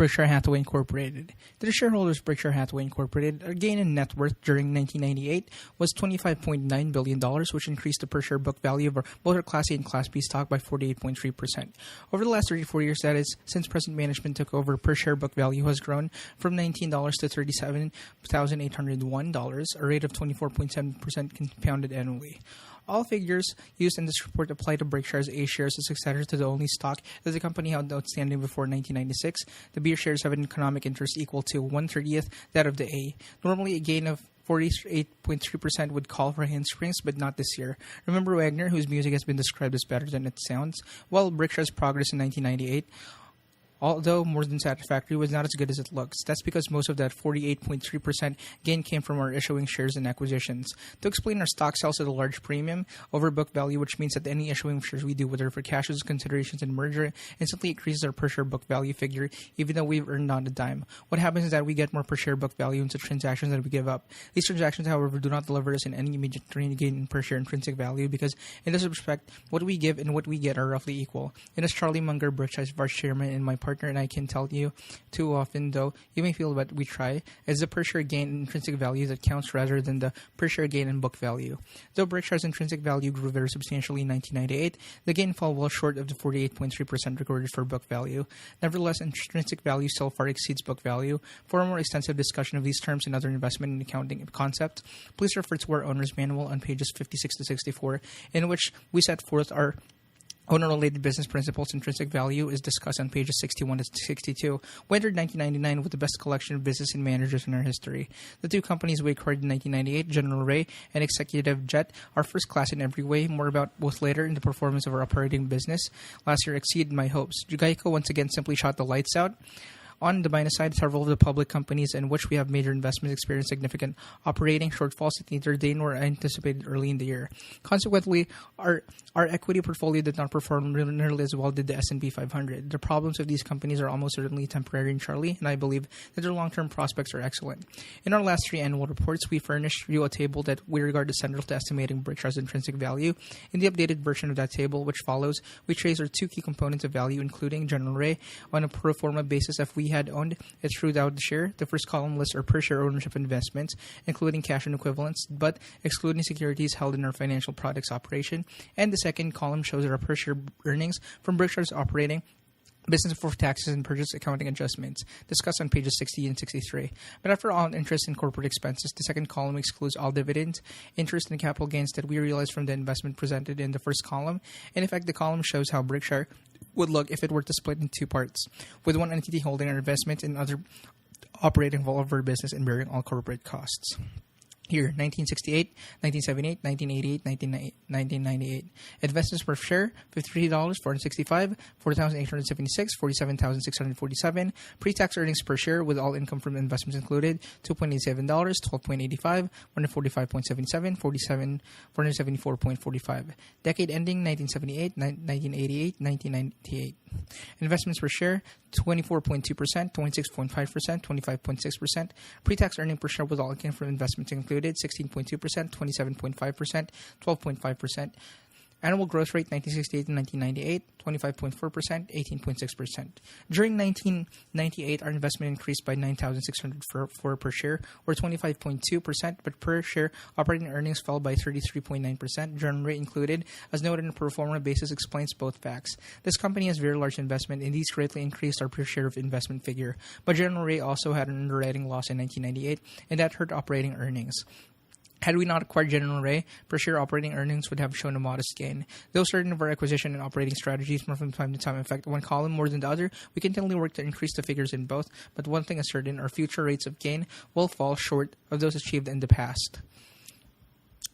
Berkshire Hathaway Incorporated. To the shareholders of Berkshire Hathaway Incorporated, our gain in net worth during 1998 was $25.9 billion, which increased the per share book value of both our Class A and Class B stock by 48.3%. Over the last 34 years, that is, since present management took over, per share book value has grown from $19 to $37,801, a rate of 24.7% compounded annually. All figures used in this report apply to Berkshire's A shares as successor to the only stock that the company held outstanding before 1996. The B shares have an economic interest equal to 1/30th that of the A. Normally, a gain of 48.3% would call for handsprings, but not this year. Remember Wagner, whose music has been described as better than it sounds? Well, Berkshire's progress in 1998, although more than satisfactory, was not as good as it looks. That's because most of that 48.3% gain came from our issuing shares and acquisitions. To explain, our stock sells at a large premium over book value, which means that any issuing of shares we do, whether for cash considerations and merger, instantly increases our per share book value figure, even though we've earned not a dime. What happens is that we get more per share book value into transactions that we give up. These transactions, however, do not deliver us in any immediate gain in per share intrinsic value because, in this respect, what we give and what we get are roughly equal. And as Charlie Munger, Berkshire's vice chairman and my partner, and I can tell you too often, though you may feel that we try, is the per share gain in intrinsic value that counts rather than the per share gain in book value. Though Berkshire's intrinsic value grew very substantially in 1998, the gain fell well short of the 48.3% recorded for book value. Nevertheless, intrinsic value still far exceeds book value. For a more extensive discussion of these terms and other investment and accounting concepts, please refer to our owner's manual on pages 56 to 64, in which we set forth our owner-related business principles. Intrinsic value is discussed on pages 61 to 62. We entered 1999 with the best collection of business and managers in our history. The two companies we acquired in 1998, General Ray and Executive Jet, are first class in every way. More about both later in the performance of our operating business. Last year exceeded my hopes. Geico once again simply shot the lights out. On the minus side, several of the public companies in which we have major investments experienced significant operating shortfalls that neither they nor anticipated early in the year. Consequently, our equity portfolio did not perform nearly as well did the S&P 500. The problems of these companies are almost certainly temporary in Charlie, and I believe that their long-term prospects are excellent. In our last three annual reports, we furnished you a table that we regard as central to estimating Berkshire's intrinsic value. In the updated version of that table, which follows, we trace our two key components of value, including General Ray on a pro forma basis if we had owned it throughout the share. The first column lists our per share ownership investments, including cash and equivalents, but excluding securities held in our financial products operation. And the second column shows our per share earnings from Berkshire's operating business before taxes and purchase accounting adjustments, discussed on pages 60 and 63. But after all interest and corporate expenses, the second column excludes all dividends, interest, and capital gains that we realize from the investment presented in the first column. In effect, the column shows how Berkshire would look if it were to split in two parts, with one entity holding our investment and other operating all of our business and bearing all corporate costs. Here, 1968, 1978, 1988, 1998. Investments per share, $53, $465, $4,876, $47,647. Pre-tax earnings per share with all income from investments included, $2.87, $12.85, $145.77, $474.45. Decade ending, 1978, 1988, 1998. Investments per share, 24.2%, 26.5%, 25.6%. Pre-tax earning per share with all income from investments included, 16.2%, 27.5%, 12.5%. Annual growth rate 1968 to 1998, 25.4%, 18.6%. During 1998, our investment increased by $9,604 per share, or 25.2%, but per share operating earnings fell by 33.9%. General rate included, as noted on a pro forma basis, explains both facts. This company has very large investment, and these greatly increased our per share of investment figure. But General Ray also had an underwriting loss in 1998, and that hurt operating earnings. Had we not acquired General Ray, per share operating earnings would have shown a modest gain. Though certain of our acquisition and operating strategies from time to time affect one column more than the other, we continually work to increase the figures in both. But one thing is certain, our future rates of gain will fall short of those achieved in the past.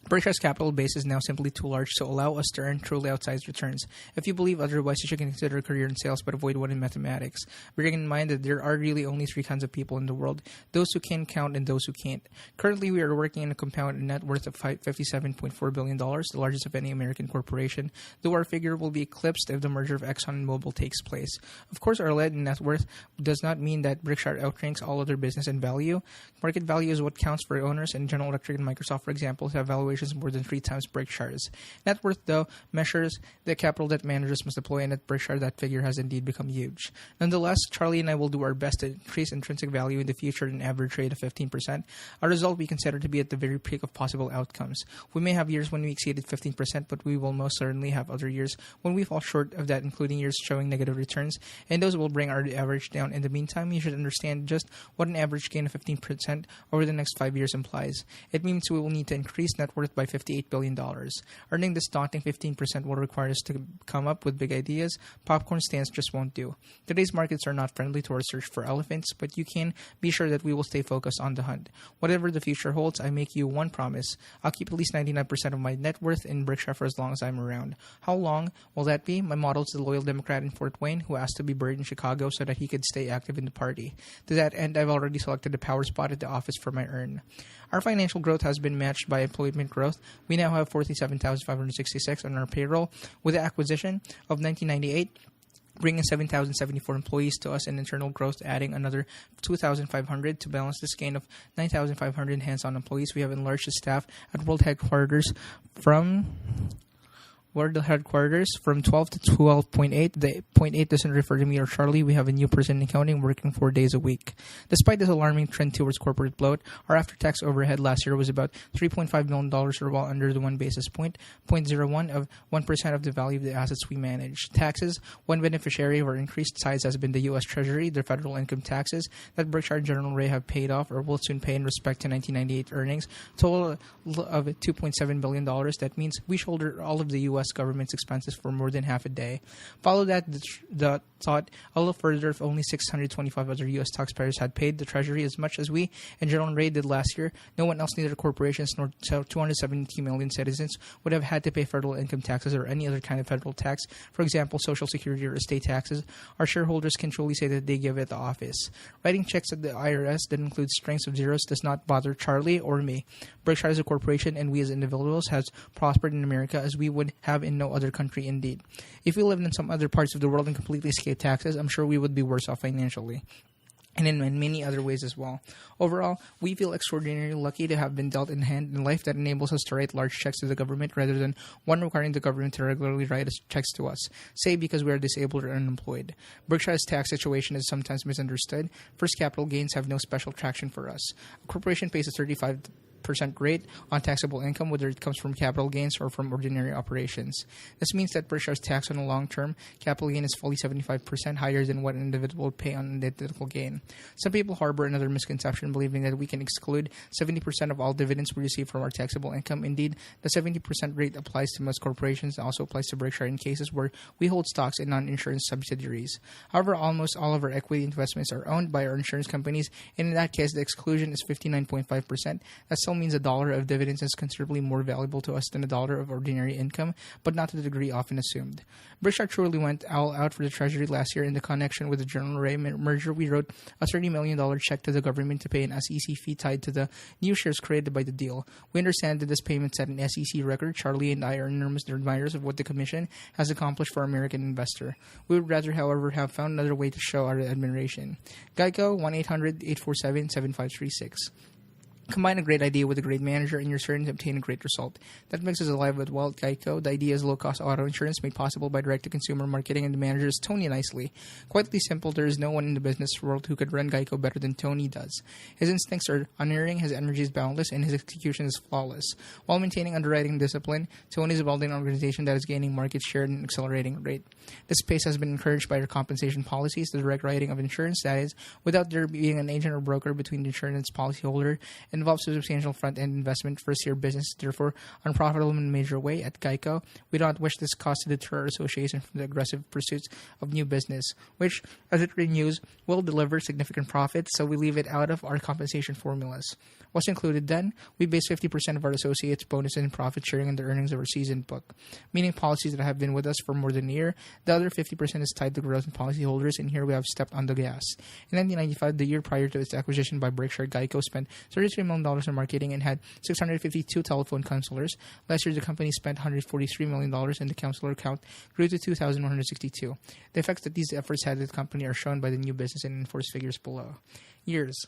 Berkshire's capital base is now simply too large to allow us to earn truly outsized returns. If you believe otherwise, you should consider a career in sales but avoid one in mathematics. Bearing in mind that there are really only three kinds of people in the world, those who can count and those who can't. Currently, we are working in a compound net worth of $57.4 billion, the largest of any American corporation, though our figure will be eclipsed if the merger of Exxon and Mobil takes place. Of course, our lead net worth does not mean that Berkshire outranks all other business in value. Market value is what counts for owners, and General Electric and Microsoft, for example, have valuation corporations more than 3 times Berkshire's. Net worth, though, measures the capital that managers must deploy, and at Berkshire, that figure has indeed become huge. Nonetheless, Charlie and I will do our best to increase intrinsic value in the future at an average rate of 15%, a result we consider to be at the very peak of possible outcomes. We may have years when we exceeded 15%, but we will most certainly have other years when we fall short of that, including years showing negative returns, and those will bring our average down. In the meantime, you should understand just what an average gain of 15% over the next 5 years implies. It means we will need to increase net worth by $58 billion. Earning this daunting 15% will require us to come up with big ideas. Popcorn stands just won't do. Today's markets are not friendly to our search for elephants, but you can be sure that we will stay focused on the hunt. Whatever the future holds, I make you one promise. I'll keep at least 99% of my net worth in Berkshire for as long as I'm around. How long will that be? My model is the loyal Democrat in Fort Wayne who asked to be buried in Chicago so that he could stay active in the party. To that end, I've already selected the power spot at the office for my earn. Our financial growth has been matched by employment growth. We now have 47,566 on our payroll, with the acquisition of 1998 bringing 7,074 employees to us, and internal growth adding another 2,500 to balance this gain of 9,500 hands-on employees. We have enlarged the staff at World Headquarters from 12 to 12.8. The 0.8 doesn't refer to me or Charlie. We have a new person in accounting working 4 days a week. Despite this alarming trend towards corporate bloat, our after-tax overhead last year was about $3.5 million, or well under the 1 basis point, 0.01 of 1% of the value of the assets we manage. Taxes, one beneficiary of our increased size has been the U.S. Treasury. The federal income taxes that Berkshire and General Ray have paid off or will soon pay in respect to 1998 earnings, total of $2.7 billion. That means we shoulder all of the U.S. government's expenses for more than half a day. Follow that the thought a little further. If only 625 other U.S. taxpayers had paid the Treasury as much as we and General Ray did last year, no one else, neither corporations nor 270 million citizens, would have had to pay federal income taxes or any other kind of federal tax, for example, Social Security or estate taxes. Our shareholders can truly say that they give it the office. Writing checks at the IRS that includes strings of zeros does not bother Charlie or me. Berkshire as a corporation and we as individuals has prospered in America as we would have in no other country indeed. If we lived in some other parts of the world and completely escaped taxes, I'm sure we would be worse off financially, and in many other ways as well. Overall, we feel extraordinarily lucky to have been dealt in hand in life that enables us to write large checks to the government rather than one requiring the government to regularly write checks to us, say because we are disabled or unemployed. Berkshire's tax situation is sometimes misunderstood. First, capital gains have no special traction for us. A corporation pays a 35% rate on taxable income, whether it comes from capital gains or from ordinary operations. This means that Berkshire's tax on a long-term capital gain is fully 75% higher than what an individual would pay on a typical gain. Some people harbor another misconception, believing that we can exclude 70% of all dividends we receive from our taxable income. Indeed, the 70% rate applies to most corporations and also applies to Berkshire in cases where we hold stocks in non-insurance subsidiaries. However, almost all of our equity investments are owned by our insurance companies, and in that case, the exclusion is 59.5%. That still means $1 of dividends is considerably more valuable to us than $1 of ordinary income, but not to the degree often assumed. Berkshire truly went all out for the Treasury last year. In the connection with the General Ray merger, we wrote a $30 million check to the government to pay an SEC fee tied to the new shares created by the deal. We understand that this payment set an SEC record. Charlie and I are enormous admirers of what the Commission has accomplished for American investor. We would rather, however, have found another way to show our admiration. Geico, 1-800-847-7536. Combine a great idea with a great manager and you're certain to obtain a great result. That makes us alive with Wild Geico. The idea is low-cost auto insurance made possible by direct-to-consumer marketing, and the manager is Tony Nicely. Quietly simple, there is no one in the business world who could run Geico better than Tony does. His instincts are unerring, his energy is boundless, and his execution is flawless. While maintaining underwriting discipline, Tony is building an organization that is gaining market share at an accelerating rate. This pace has been encouraged by our compensation policies, the direct writing of insurance, that is, without there being an agent or broker between the insurance policyholder, involves a substantial front-end investment, first-year business, therefore unprofitable in a major way. At Geico, we don't wish this cost to deter our association from the aggressive pursuits of new business, which, as it renews, will deliver significant profits, so we leave it out of our compensation formulas. What's included then? We base 50% of our associates' bonuses and profit sharing on the earnings of our seasoned book, meaning policies that have been with us for more than a year. The other 50% is tied to growth in policyholders, and here we have stepped on the gas. In 1995, the year prior to its acquisition by Berkshire, Geico spent $33 million in marketing and had 652 telephone counselors. Last year, the company spent $143 million, and the counselor count grew to 2,162. The effects that these efforts had at the company are shown by the new business and enforced figures below. Years.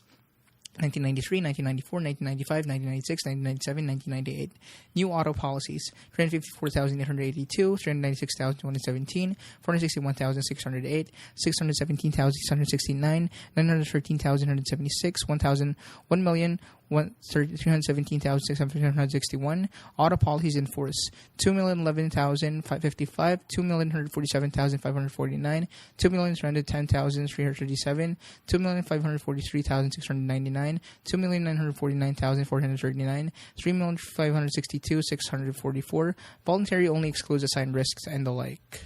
1993, 1994, 1995, 1996, 1997, 1998. New auto policies: 354,882, 396,217, 461,608, 617,669, 913,176, 1,317,661. Auto policies in force: 2,011,555, 2,147,549, 2,310,337, 2,543,699, 2,949,439, 3,562,644. Voluntary only excludes assigned risks and the like.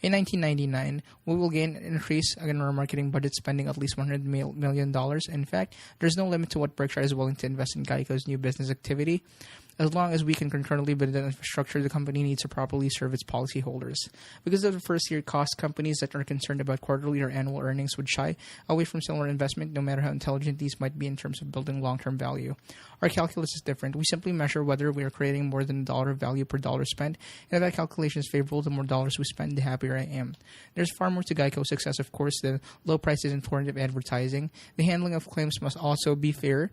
In 1999, we will gain an increase in our marketing budget, spending at least $100 million. In fact, there's no limit to what Berkshire is willing to invest in Geico's new business activity, as long as we can concurrently build the infrastructure the company needs to properly serve its policyholders. Because of the first-year cost, companies that are concerned about quarterly or annual earnings would shy away from similar investment, no matter how intelligent these might be in terms of building long-term value. Our calculus is different. We simply measure whether we are creating more than $1 of value per dollar spent, and if that calculation is favorable, the more dollars we spend, the happier I am. There's far more to Geico's success, of course, than low prices and informative advertising. The handling of claims must also be fair,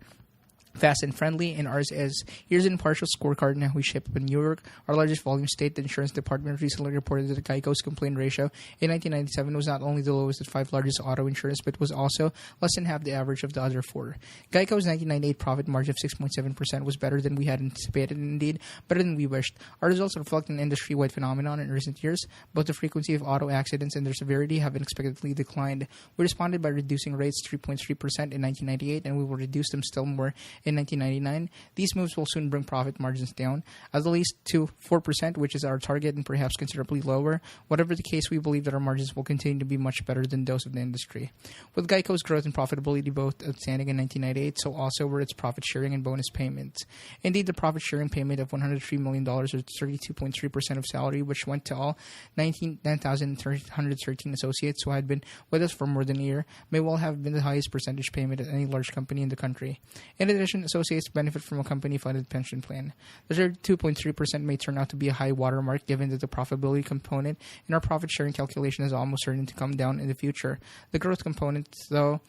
fast and friendly, and ours is. Here's an impartial scorecard on how we ship up in New York, our largest volume state. The insurance department recently reported that Geico's complaint ratio in 1997 was not only the lowest of the 5 largest auto insurance, but was also less than half the average of the other 4. Geico's 1998 profit margin of 6.7% was better than we had anticipated, and indeed better than we wished. Our results reflect an industry-wide phenomenon in recent years. Both the frequency of auto accidents and their severity have unexpectedly declined. We responded by reducing rates 3.3% in 1998, and we will reduce them still more in 1999. These moves will soon bring profit margins down, at least to 4%, which is our target, and perhaps considerably lower. Whatever the case, we believe that our margins will continue to be much better than those of the industry. With Geico's growth and profitability both outstanding in 1998, so also were its profit sharing and bonus payments. Indeed, the profit sharing payment of $103 million, or 32.3% of salary, which went to all 9,313 associates who had been with us for more than a year, may well have been the highest percentage payment at any large company in the country. In addition, associates benefit from a company-funded pension plan. The 32.3% may turn out to be a high watermark, given that the profitability component in our profit-sharing calculation is almost certain to come down in the future. The growth component, though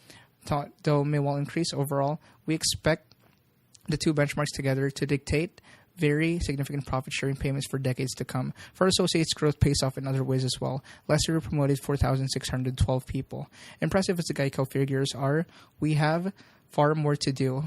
may well increase overall. We expect the two benchmarks together to dictate very significant profit-sharing payments for decades to come. For associates, growth pays off in other ways as well. Last year, we promoted 4,612 people. Impressive as the Geico figures are, we have far more to do.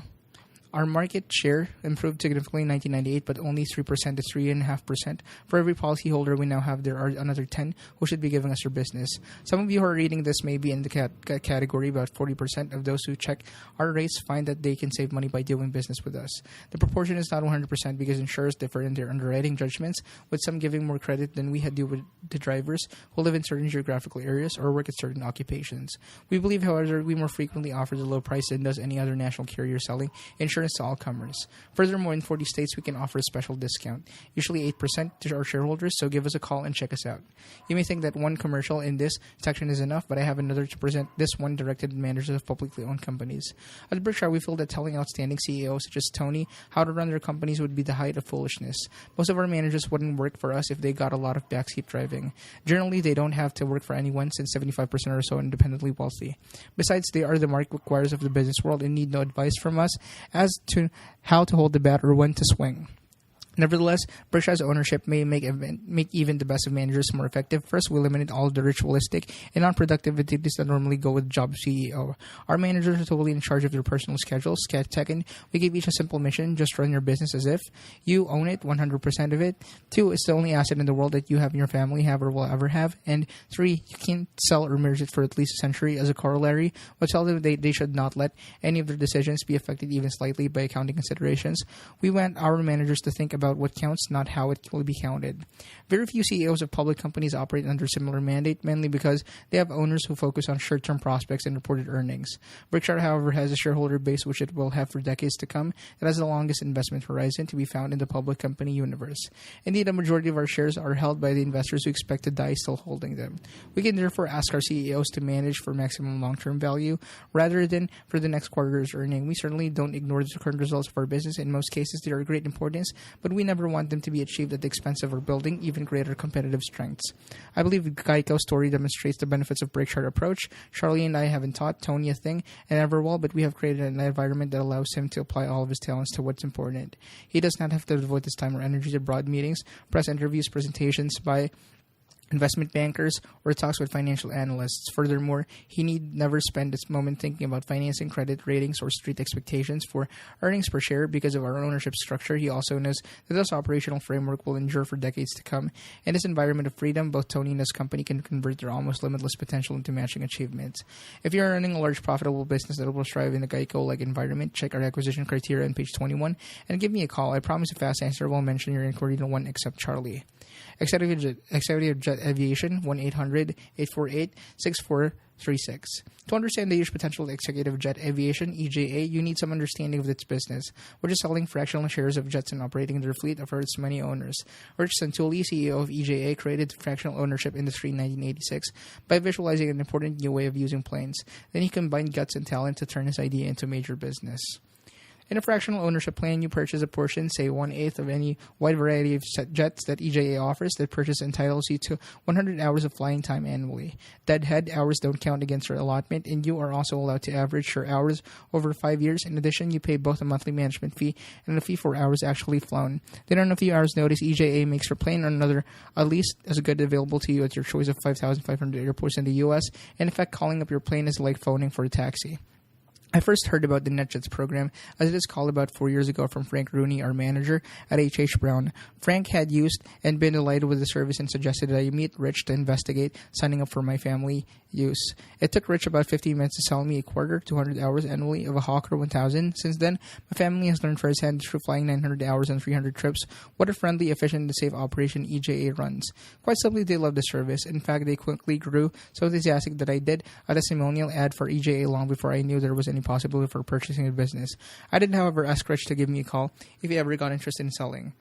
Our market share improved significantly in 1998, but only 3% to 3.5%. For every policyholder we now have, there are another 10 who should be giving us their business. Some of you who are reading this may be in the category. About 40% of those who check our rates find that they can save money by doing business with us. The proportion is not 100% because insurers differ in their underwriting judgments, with some giving more credit than we had do with the drivers who live in certain geographical areas or work at certain occupations. We believe, however, we more frequently offer the low price than does any other national carrier selling insurance to all comers. Furthermore, in 40 states, we can offer a special discount, usually 8% to our shareholders, so give us a call and check us out. You may think that one commercial in this section is enough, but I have another to present, this one directed at managers of publicly owned companies. At Berkshire, we feel that telling outstanding CEOs such as Tony how to run their companies would be the height of foolishness. Most of our managers wouldn't work for us if they got a lot of backseat driving. Generally, they don't have to work for anyone, since 75% are so independently wealthy. Besides, they are the market requires of the business world and need no advice from us as to how to hold the bat or when to swing. Nevertheless, Berkshire's ownership may make even the best of managers more effective. First, we eliminate all the ritualistic and non-productive activities that normally go with the job of CEO. Our managers are totally in charge of their personal schedules. Second, we give each a simple mission: just run your business as if you own it, 100% of it. 2, it's the only asset in the world that you have in your family have or will ever have. And 3, you can't sell or merge it for at least a century. As a corollary, we'll tell them they should not let any of their decisions be affected even slightly by accounting considerations. We want our managers to think about what counts, not how it will be counted. Very few CEOs of public companies operate under similar mandate, mainly because they have owners who focus on short-term prospects and reported earnings. Berkshire, however, has a shareholder base which it will have for decades to come. It has the longest investment horizon to be found in the public company universe. Indeed, a majority of our shares are held by the investors who expect to die still holding them. We can therefore ask our CEOs to manage for maximum long-term value rather than for the next quarter's earning. We certainly don't ignore the current results of our business. In most cases, they are of great importance, but we never want them to be achieved at the expense of our building even greater competitive strengths. I believe Geico's story demonstrates the benefits of Berkshire approach. Charlie and I haven't taught Tony a thing, and ever will, but we have created an environment that allows him to apply all of his talents to what's important. He does not have to devote his time or energy to broad meetings, press interviews, presentations by investment bankers, or talks with financial analysts. Furthermore, he need never spend his moment thinking about financing, credit ratings, or street expectations for earnings per share because of our ownership structure. He also knows that this operational framework will endure for decades to come. In this environment of freedom, both Tony and his company can convert their almost limitless potential into matching achievements. If you are running a large profitable business that will strive in a Geico-like environment, check our acquisition criteria on page 21 and give me a call. I promise a fast answer will mention your inquiry to one except Charlie. Executive Jet Aviation, 1-800-848-6436. To understand the huge potential of executive jet aviation, EJA, you need some understanding of its business, which is selling fractional shares of jets and operating their fleet for its many owners. Rich Santulli, CEO of EJA, created the fractional ownership industry in 1986 by visualizing an important new way of using planes. Then he combined guts and talent to turn his idea into major business. In a fractional ownership plan, you purchase a portion, say 1/8 of any wide variety of jets that EJA offers. That purchase entitles you to 100 hours of flying time annually. Deadhead hours don't count against your allotment, and you are also allowed to average your hours over 5 years. In addition, you pay both a monthly management fee and a fee for hours actually flown. Then on a few hours' notice, EJA makes your plane or another at least as good available to you at your choice of 5,500 airports in the U.S. In effect, calling up your plane is like phoning for a taxi. I first heard about the NetJets program, as it is called, about 4 years ago from Frank Rooney, our manager at H.H. Brown. Frank had used and been delighted with the service and suggested that I meet Rich to investigate signing up for my family use. It took Rich about 15 minutes to sell me a quarter, 200 hours annually of a Hawker 1000. Since then, my family has learned firsthand through flying 900 hours and 300 trips what a friendly, efficient, and safe operation EJA runs. Quite simply, they love the service. In fact, they quickly grew so enthusiastic that I did a testimonial ad for EJA long before I knew there was any possibility for purchasing a business. I did, however, ask Rich to give me a call if he ever got interested in selling.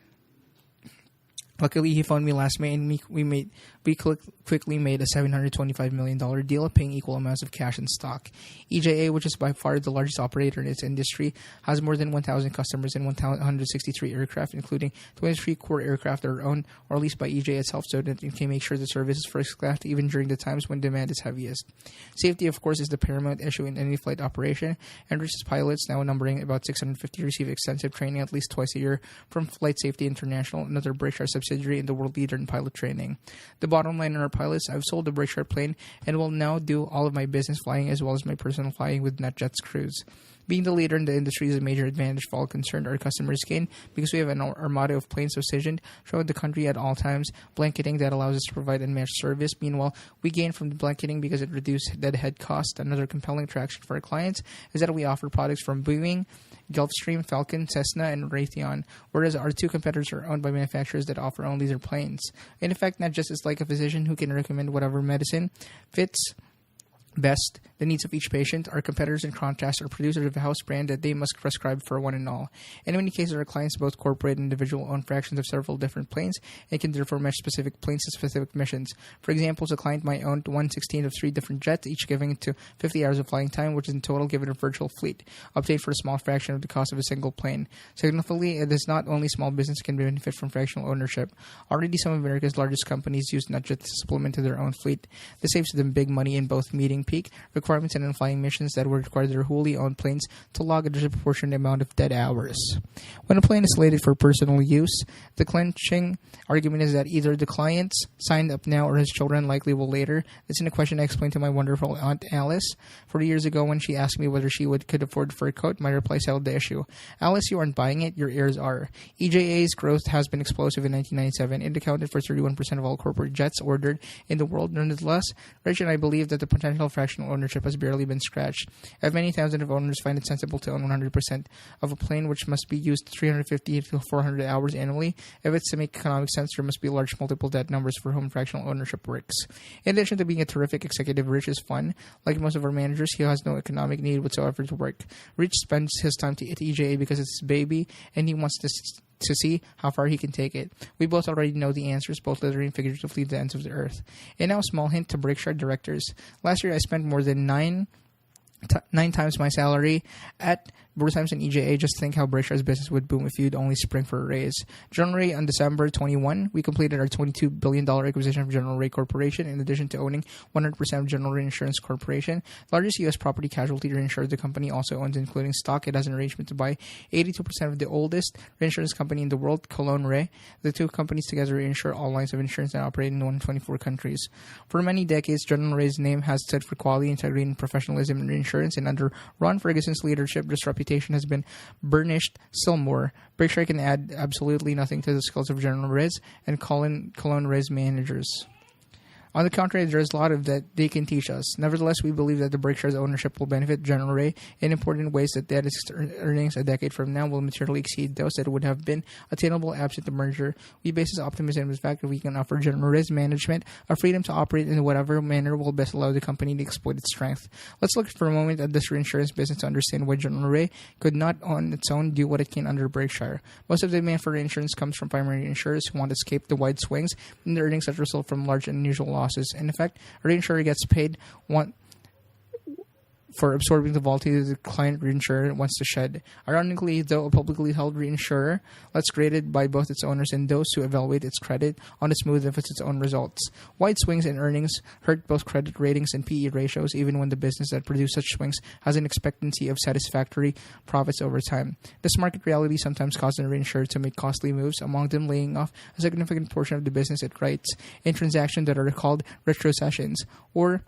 Luckily, he phoned me last May, and we quickly made a $725 million deal, paying equal amounts of cash and stock. EJA, which is by far the largest operator in its industry, has more than 1,000 customers and 163 aircraft, including 23 core aircraft that are owned or leased by EJA itself, so that it can make sure the service is first class even during the times when demand is heaviest. Safety, of course, is the paramount issue in any flight operation, and Rich's pilots, now numbering about 650, receive extensive training at least twice a year from Flight Safety International, another Berkshire subsidiary and the world leader in pilot training. The bottom line on our pilots, I've sold the Berkshire plane and will now do all of my business flying as well as my personal flying with NetJets crews. Being the leader in the industry is a major advantage for all concerned. Our customers gain because we have an armada of planes positioned throughout the country at all times, blanketing that allows us to provide unmatched service. Meanwhile, we gain from the blanketing because it reduces deadhead cost. Another compelling attraction for our clients is that we offer products from Boeing, Gulfstream, Falcon, Cessna, and Raytheon, whereas our two competitors are owned by manufacturers that offer only their planes. In effect, NetJets is like a physician who can recommend whatever medicine fits best the needs of each patient. Our competitors, in contrast, are producers of a house brand that they must prescribe for one and all. In many cases, our clients, both corporate and individual, own fractions of several different planes and can therefore match specific planes to specific missions. For example, a client might own 1/16 of 3 different jets, each giving it to 50 hours of flying time, which is in total given a virtual fleet, obtained for a small fraction of the cost of a single plane. Significantly, it is not only small business can benefit from fractional ownership. Already, some of America's largest companies use NetJets to supplement to their own fleet. This saves them big money in both meeting peak requirements and in flying missions that would require their wholly owned planes to log a disproportionate amount of dead hours. When a plane is slated for personal use, the clinching argument is that either the client's signed up now or his children likely will later. This is a question I explained to my wonderful Aunt Alice 40 years ago when she asked me whether she could afford a fur coat. My reply settled the issue. Alice, you aren't buying it, your heirs are. EJA's growth has been explosive in 1997. It accounted for 31% of all corporate jets ordered in the world. Nonetheless, Rich and I believe that the potential fractional ownership has barely been scratched. If many thousands of owners find it sensible to own 100% of a plane which must be used 350 to 400 hours annually, if it's to make economic sense, there must be large multiple debt numbers for whom fractional ownership works. In addition to being a terrific executive, Rich is fun. Like most of our managers, he has no economic need whatsoever to work. Rich spends his time at EJA because it's his baby, and he wants to see how far he can take it. We both already know the answers, both literally and figuratively, to the ends of the earth. And now a small hint to Berkshire directors. Last year, I spent more than nine times my salary at Bruce Times and EJA, just think how Berkshire's business would boom if you'd only spring for a raise. General Ray, on December 21, we completed our $22 billion acquisition of General Ray Corporation, in addition to owning 100% of General Ray Insurance Corporation, the largest U.S. property casualty reinsurer the company also owns, including stock. It has an arrangement to buy 82% of the oldest reinsurance company in the world, Cologne Ray. The two companies together reinsure all lines of insurance and operate in 124 countries. For many decades, General Ray's name has stood for quality, integrity, and professionalism in reinsurance, and under Ron Ferguson's leadership, this reputation has been burnished still more. Berkshire can add absolutely nothing to the skills of General Ray's and Cologne Ray's managers. On the contrary, there is a lot of that they can teach us. Nevertheless, we believe that the Berkshire's ownership will benefit General Ray in important ways, that its earnings a decade from now will materially exceed those that would have been attainable absent the merger. We base this optimism on the fact that we can offer General Ray's management a freedom to operate in whatever manner will best allow the company to exploit its strength. Let's look for a moment at this reinsurance business to understand why General Ray could not on its own do what it can under Berkshire. Most of the demand for reinsurance comes from primary insurers who want to escape the wide swings in the earnings that result from large and unusual losses. In effect, a reinsurer gets paid for absorbing the volatility the client reinsurer wants to shed. Ironically, though, a publicly held reinsurer that's created by both its owners and those who evaluate its credit on its smooth of its own results. Wide swings in earnings hurt both credit ratings and PE ratios, even when the business that produces such swings has an expectancy of satisfactory profits over time. This market reality sometimes causes a reinsurer to make costly moves, among them laying off a significant portion of the business it writes in transactions that are called retrocessions, or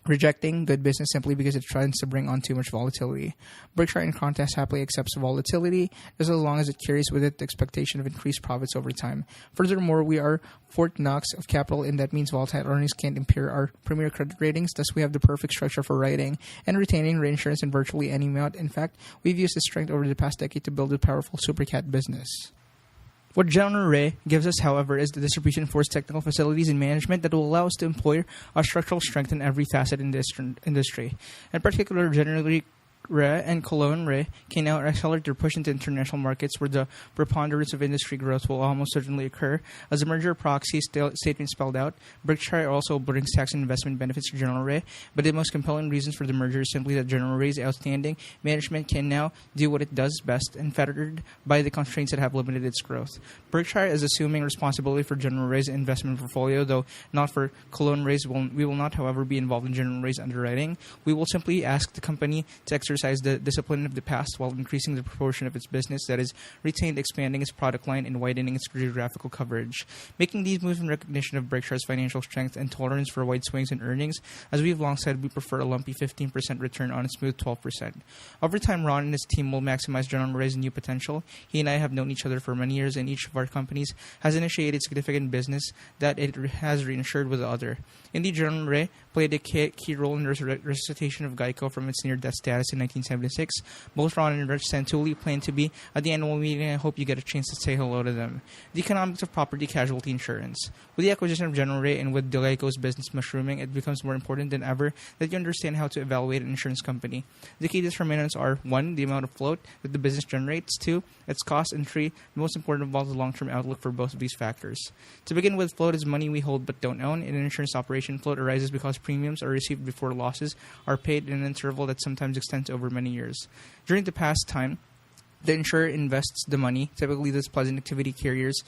rejecting good business simply because it tries to bring on too much volatility. Berkshire, in contrast, happily accepts volatility just as long as it carries with it the expectation of increased profits over time. Furthermore, we are Fort Knox of capital, and that means volatile earnings can't impair our premier credit ratings. Thus, we have the perfect structure for writing and retaining reinsurance in virtually any amount. In fact, we've used this strength over the past decade to build a powerful supercat business. What General Ray gives us, however, is the distribution force, technical facilities, and management that will allow us to employ our structural strength in every facet in this industry. In particular, General Ray and Cologne Ray can now accelerate their push into international markets where the preponderance of industry growth will almost certainly occur. As the merger proxy statement spelled out, Berkshire also brings tax and investment benefits to General Ray, but the most compelling reasons for the merger is simply that General Ray's outstanding management can now do what it does best, unfettered by the constraints that have limited its growth. Berkshire is assuming responsibility for General Ray's investment portfolio, though not for Cologne Ray's. We will not, however, be involved in General Ray's underwriting. We will simply ask the company to exercise the discipline of the past while increasing the proportion of its business that is retained, expanding its product line, and widening its geographical coverage. Making these moves in recognition of Berkshire's financial strength and tolerance for wide swings in earnings, as we've long said, we prefer a lumpy 15% return on a smooth 12%. Over time, Ron and his team will maximize General Ray's new potential. He and I have known each other for many years, and each of our companies has initiated significant business that it has reinsured with the other. Indeed, General Ray played a key role in the resuscitation of Geico from its near-death status in 1976. Both Ron and Rich Santulli plan to be at the annual meeting. I hope you get a chance to say hello to them. The economics of property casualty insurance. With the acquisition of General Ray and with Geico's business mushrooming, it becomes more important than ever that you understand how to evaluate an insurance company. The key determinants are 1. The amount of float that the business generates, 2. Its cost, and 3. The most important of all, the long-term outlook for both of these factors. To begin with, float is money we hold but don't own. In an insurance operation, float arises because premiums are received before losses are paid in an interval that sometimes extends over many years. During the past time, the insurer invests the money. Typically, this pleasant activity carries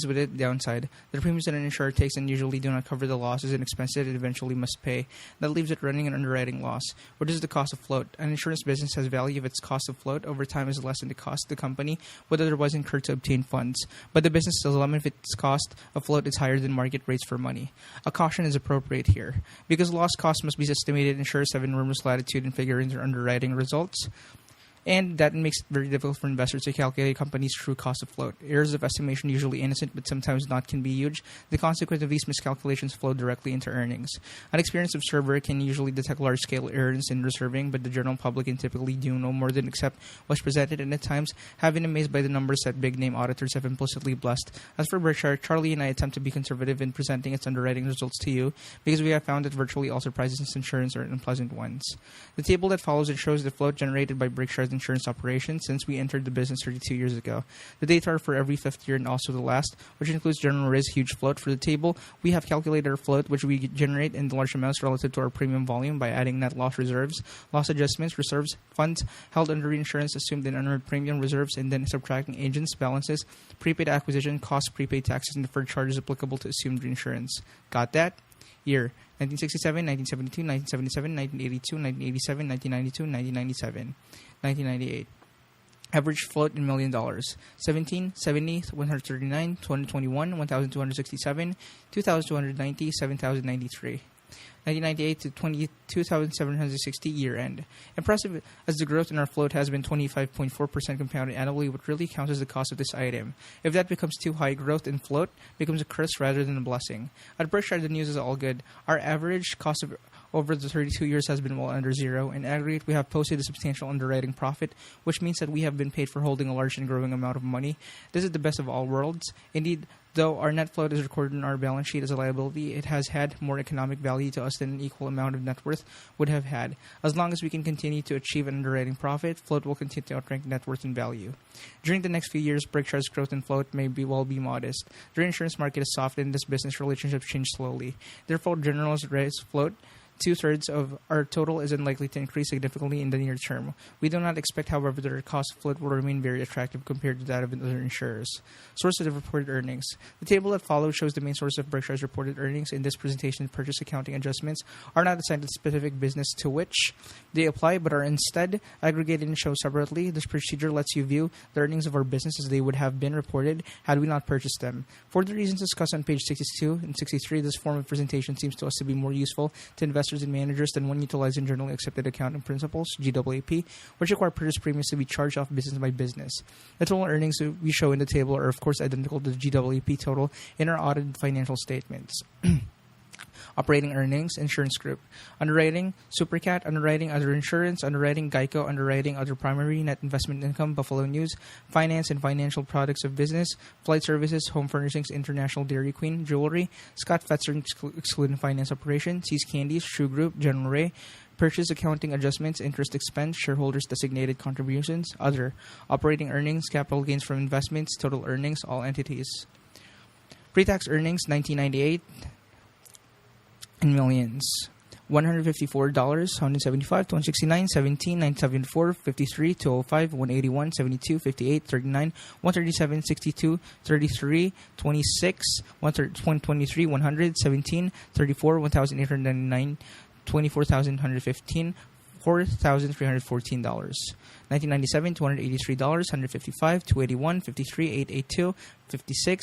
with it downside. The premiums that an insurer takes and usually do not cover the losses and expenses that it eventually must pay. That leaves it running an underwriting loss. What is the cost of float? An insurance business has value if its cost of float over time is less than the cost the company would otherwise incur to obtain funds. But the business does limit if its cost of float is higher than market rates for money. A caution is appropriate here. Because loss costs must be estimated, insurers have enormous latitude in figuring their underwriting results. And that makes it very difficult for investors to calculate a company's true cost of float. Errors of estimation, usually innocent but sometimes not, can be huge. The consequence of these miscalculations flow directly into earnings. An experienced observer can usually detect large-scale errors in reserving, but the general public can typically do no more than accept what's presented, and at times have been amazed by the numbers that big-name auditors have implicitly blessed. As for Berkshire, Charlie and I attempt to be conservative in presenting its underwriting results to you because we have found that virtually all surprises in insurance are unpleasant ones. The table that follows it shows the float generated by Berkshire insurance operations since we entered the business 32 years ago. The data are for every fifth year and also the last, which includes General Ray's huge float. For the table, we have calculated our float, which we generate in large amounts relative to our premium volume by adding net loss reserves, loss adjustments, reserves, funds held under reinsurance, assumed in unearned premium reserves, and then subtracting agents' balances, prepaid acquisition costs, prepaid taxes, and deferred charges applicable to assumed reinsurance. Got that? Year: 1967, 1972, 1977, 1982, 1987, 1992, 1997, 1998. Average float in $1 million: 17, 70, 139, 221, 1,267, 2,290, 7,093. 1998 to 22,760 year end. Impressive as the growth in our float has been 25.4% compounded annually, what really counts is the cost of this item. If that becomes too high, growth in float becomes a curse rather than a blessing. At Berkshire, the news is all good. Our average cost of over the 32 years has been well under zero. In aggregate, we have posted a substantial underwriting profit, which means that we have been paid for holding a large and growing amount of money. This is the best of all worlds. Indeed, though our net float is recorded on our balance sheet as a liability, it has had more economic value to us than an equal amount of net worth would have had. As long as we can continue to achieve an underwriting profit, float will continue to outrank net worth in value. During the next few years, Berkshire's growth in float may be modest. The reinsurance market is soft and this business relationships change slowly. Therefore, General's raise float 2/3 of our total is unlikely to increase significantly in the near term. We do not expect, however, that our cost of float will remain very attractive compared to that of other insurers. Sources of reported earnings. The table that follows shows the main source of Berkshire's reported earnings. In this presentation, purchase accounting adjustments are not assigned to the specific business to which they apply, but are instead aggregated and shown separately. This procedure lets you view the earnings of our business as they would have been reported had we not purchased them. For the reasons discussed on page 62 and 63, this form of presentation seems to us to be more useful to investors and managers than one utilizing generally accepted accounting principles, GAAP, which require purchase premiums to be charged off business by business. The total earnings we show in the table are, of course, identical to the GAAP total in our audited financial statements. Operating earnings: Insurance Group. Underwriting: Supercat. Underwriting other insurance. Underwriting Geico. Underwriting other primary. Net investment income: Buffalo News. Finance and financial products of business: Flight Services, Home Furnishings, International Dairy Queen. Jewelry: Scott Fetzer excluding finance operations. Seas Candies. Shoe Group. General Ray. Purchase accounting adjustments, interest expense, shareholders designated contributions. Other. Operating earnings: Capital gains from investments. Total earnings: all entities. Pre-tax earnings: 1998 in millions: $154, $175, $169, $17, $974, $53, $205, $181, $72, $58, $39, $137, $62, $33, $26, $123, $100, $17, $34, $1,899, $24,115, $4,314. 1997, $283, $155, $281, $53, $882, $56,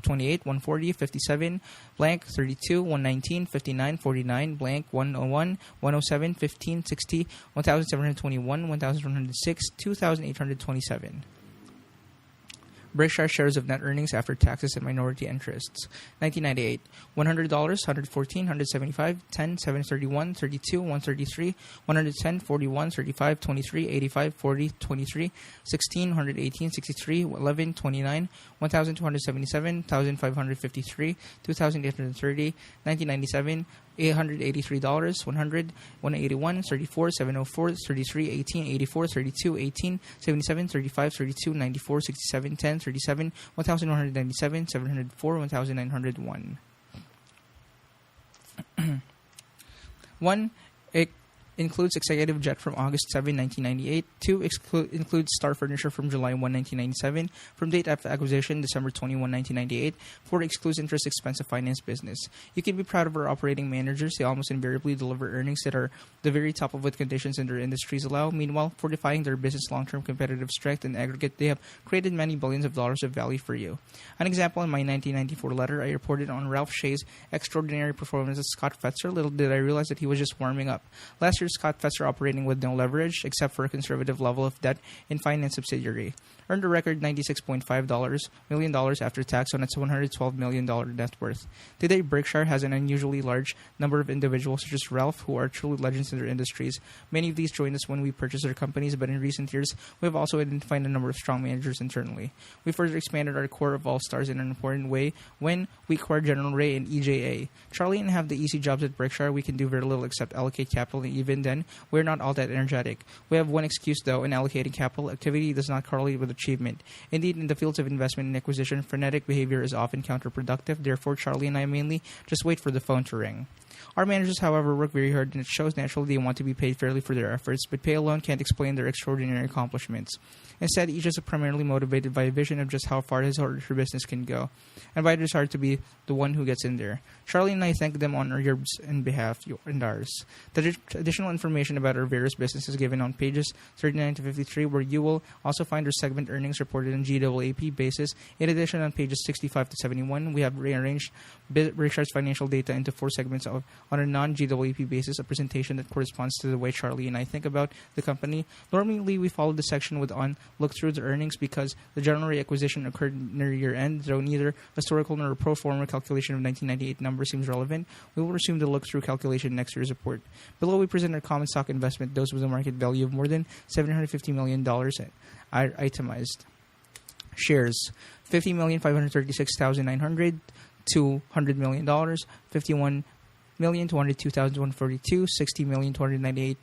$28, $140, $57, blank, $32, $119, $59, $49, blank, $101, $107, $15, $60, $1,721, $1,106, $2,827. Berkshire shares of net earnings after taxes and minority interests. 1998, $100, $114, $175, $10, $731, $32, $133, $110, $41, $35, $23, $85, $40, $23, $16, $118, $63, $11, $29, $1,277, $1,553, $2,830, $1997, $883, $100, $181, $34, $704, $33, $18, $84, $32, $18, $77, $35, $32, $94, $67, $10, $37, $1,197, $704, $1,901. 1. It includes Executive Jet from August 7, 1998. 2. Includes Star Furniture from July 1, 1997. From date of acquisition, December 21, 1998. 4. Excludes interest expense of finance business. You can be proud of our operating managers. They almost invariably deliver earnings that are the very top of what conditions in their industries allow. Meanwhile, fortifying their business long-term competitive strength in aggregate, they have created many billions of dollars of value for you. An example, in my 1994 letter, I reported on Ralph Shea's extraordinary performance as Scott Fetzer. Little did I realize that he was just warming up. Last year, Scott Fetzer, operating with no leverage except for a conservative level of debt in finance subsidiary, earned a record $96.5 million after tax on its $112 million net worth. Today, Berkshire has an unusually large number of individuals such as Ralph who are truly legends in their industries. Many of these joined us when we purchased their companies, but in recent years, we have also identified a number of strong managers internally. We further expanded our core of all-stars in an important way when we acquired General Ray and EJA. Charlie and I have the easy jobs at Berkshire. We can do very little except allocate capital and even even then, we're not all that energetic. We have one excuse, though: in allocating capital, activity does not correlate with achievement. Indeed, in the fields of investment and acquisition, frenetic behavior is often counterproductive. Therefore, Charlie and I mainly just wait for the phone to ring. Our managers, however, work very hard, and it shows naturally they want to be paid fairly for their efforts, but pay alone can't explain their extraordinary accomplishments. Instead, each is primarily motivated by a vision of just how far his or her business can go, and by a desire to be the one who gets in there. Charlie and I thank them on yours and behalf and ours. The additional information about our various businesses is given on pages 39 to 53, where you will also find our segment earnings reported on GAAP basis. In addition, on pages 65 to 71, we have rearranged Berkshire's financial data into 4 segments on a non-GAAP basis, a presentation that corresponds to the way Charlie and I think about the company. Normally, we follow the section with on look through the earnings because the January acquisition occurred near year-end, though neither historical nor pro forma calculation of 1998 numbers seems relevant. We will resume the look-through calculation next year's report. Below, we present our common stock investment, those with a market value of more than $750 million are itemized. Shares: 50,536,900, $200 million, 51,202,142, 60,298,000,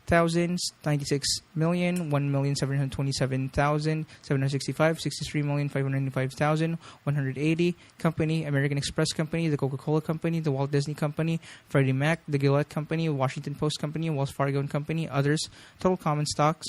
96,000,000, 1,727,765, 63,595,000, 180. Company: American Express Company, the Coca-Cola Company, the Walt Disney Company, Freddie Mac, the Gillette Company, Washington Post Company, Wells Fargo and Company. Others. Total common stocks: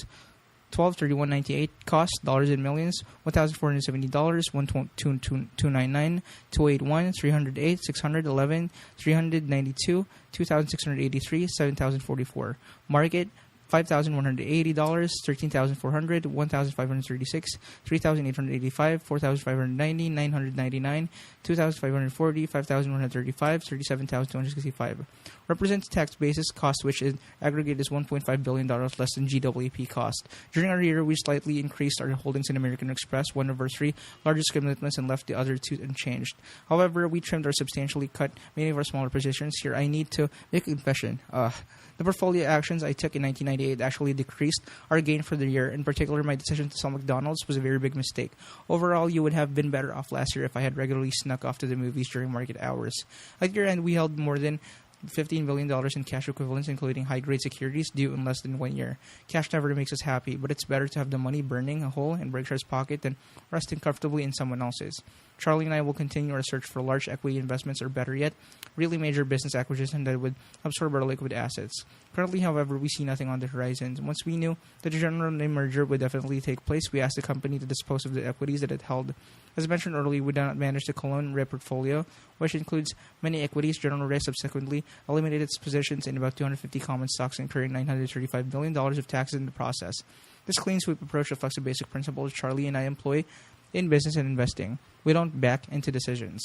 $1231.98. Cost: dollars in millions: $1,470, $1,299, $281, $308, $611, $392, $2,683, $7,044. Market: $5,180, $13,400, $1,536, $3,885, $4,590, $999, $2,540, $5,135, $37,265. Represents tax basis cost, which in aggregate is $1.5 billion less than GWP cost. During our year, we slightly increased our holdings in American Express, one of our 3 largest commitments, and left the other 2 unchanged. However, we trimmed or substantially cut many of our smaller positions. Here, I need to make a confession. The portfolio actions I took in 1998 actually decreased our gain for the year. In particular, my decision to sell McDonald's was a very big mistake. Overall, you would have been better off last year if I had regularly snuck off to the movies during market hours. At year-end, we held more than $15 billion in cash equivalents, including high-grade securities, due in less than 1 year. Cash never makes us happy, but it's better to have the money burning a hole in Berkshire's pocket than resting comfortably in someone else's. Charlie and I will continue our search for large equity investments, or better yet, really major business acquisition that would absorb our liquid assets. Currently, however, we see nothing on the horizon. Once we knew that the general merger would definitely take place, we asked the company to dispose of the equities that it held. As mentioned earlier, we did not manage the Cologne Re portfolio, which includes many equities. General Re subsequently eliminated its positions in about 250 common stocks, incurring $935 million of taxes in the process. This clean sweep approach reflects the basic principles Charlie and I employ in business and investing. We don't back into decisions.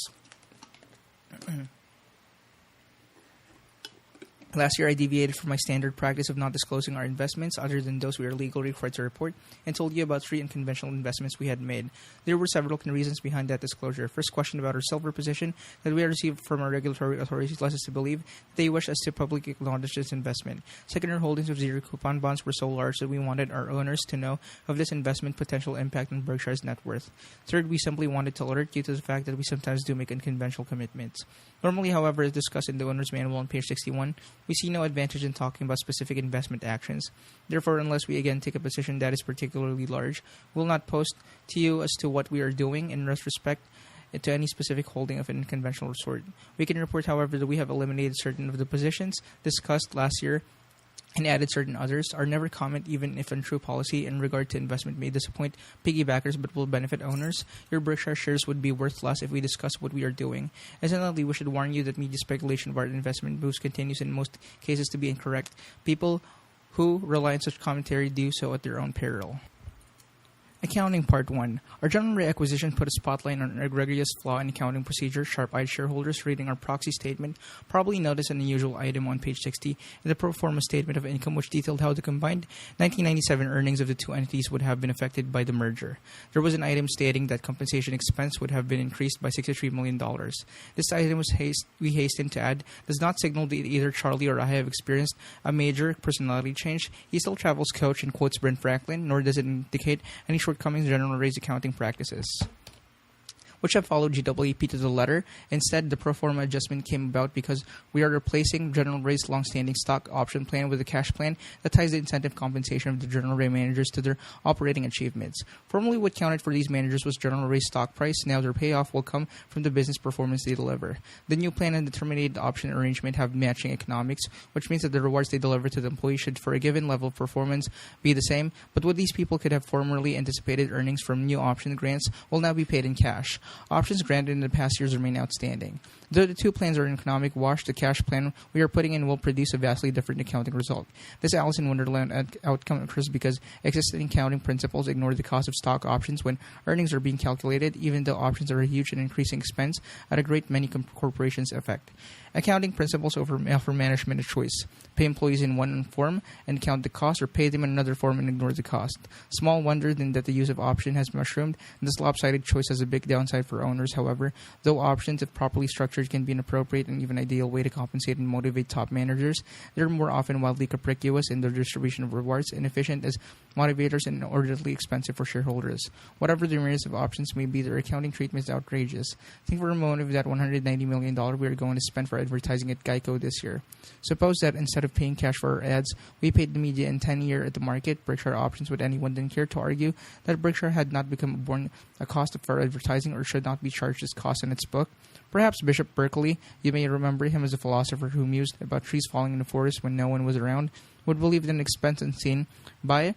Last year, I deviated from my standard practice of not disclosing our investments other than those we are legally required to report, and told you about 3 unconventional investments we had made. There were several reasons behind that disclosure. First, question about our silver position that we had received from our regulatory authorities led us to believe that they wish us to publicly acknowledge this investment. Second, our holdings of zero-coupon bonds were so large that we wanted our owners to know of this investment potential impact on Berkshire's net worth. Third, we simply wanted to alert you to the fact that we sometimes do make unconventional commitments. Normally, however, as discussed in the owner's manual on page 61, we see no advantage in talking about specific investment actions. Therefore, unless we again take a position that is particularly large, we will not post to you as to what we are doing in respect to any specific holding of an unconventional sort. We can report, however, that we have eliminated certain of the positions discussed last year and added certain others. Our never comment, even if untrue policy in regard to investment, may disappoint piggybackers but will benefit owners. Your Berkshire shares would be worth less if we discuss what we are doing. Incidentally, we should warn you that media speculation about investment moves continues in most cases to be incorrect. People who rely on such commentary do so at their own peril. Accounting Part 1. Our general reacquisition put a spotlight on an egregious flaw in accounting procedure. Sharp-eyed shareholders reading our proxy statement probably noticed an unusual item on page 60 in the pro forma statement of income, which detailed how the combined 1997 earnings of the 2 entities would have been affected by the merger. There was an item stating that compensation expense would have been increased by $63 million. This item we hastened to add does not signal that either Charlie or I have experienced a major personality change. He still travels coach and quotes Ben Franklin, nor does it indicate any shortcomings in General Ray's accounting practices. which have followed GWP to the letter. Instead, the pro forma adjustment came about because we are replacing General Ray's long-standing stock option plan with a cash plan that ties the incentive compensation of the General Ray managers to their operating achievements. Formerly, what counted for these managers was General Ray's stock price. Now their payoff will come from the business performance they deliver. The new plan and the terminated option arrangement have matching economics, which means that the rewards they deliver to the employee should, for a given level of performance, be the same, but what these people could have formerly anticipated earnings from new option grants will now be paid in cash. Options granted in the past years remain outstanding. Though the two plans are an economic wash, the cash plan we are putting in will produce a vastly different accounting result. This Alice in Wonderland outcome occurs because existing accounting principles ignore the cost of stock options when earnings are being calculated, even though options are a huge and increasing expense at a great many corporations affect. Accounting principles offer management a choice. Pay employees in one form and count the cost, or pay them in another form and ignore the cost. Small wonder then that the use of option has mushroomed. This lopsided choice has a big downside for owners, however. Though options, if properly structured, can be an appropriate and even ideal way to compensate and motivate top managers, they're more often wildly capricious in their distribution of rewards, inefficient as motivators, and inordinately expensive for shareholders. Whatever the merits of options may be, their accounting treatment is outrageous. Think for a moment of that $190 million we are going to spend for advertising at Geico this year. Suppose that instead of paying cash for our ads, we paid the media in 10-year at the market, Berkshire options. Would anyone then care to argue that Berkshire had not become a cost for advertising or should not be charged as cost in its book? Perhaps Bishop Berkeley, you may remember him as a philosopher who mused about trees falling in the forest when no one was around, would believe that an expense unseen by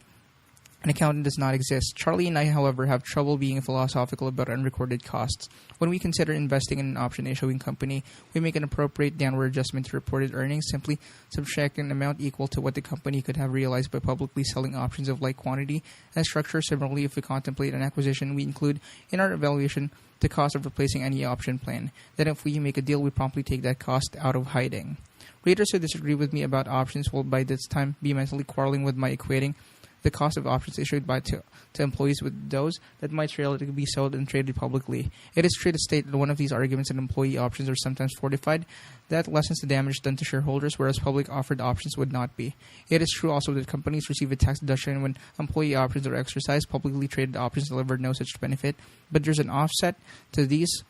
an accountant does not exist. Charlie and I, however, have trouble being philosophical about unrecorded costs. When we consider investing in an option issuing company, we make an appropriate downward adjustment to reported earnings, simply subtract an amount equal to what the company could have realized by publicly selling options of like quantity and structure. Similarly, if we contemplate an acquisition, we include in our evaluation the cost of replacing any option plan. Then if we make a deal, we promptly take that cost out of hiding. Readers who disagree with me about options will by this time be mentally quarreling with my equating the cost of options issued to employees with those that might theoretically be sold and traded publicly. It is true to state that one of these arguments that employee options are sometimes fortified, that lessens the damage done to shareholders, whereas public offered options would not be. It is true also that companies receive a tax deduction when employee options are exercised. Publicly traded options deliver no such benefit, but there's an offset to these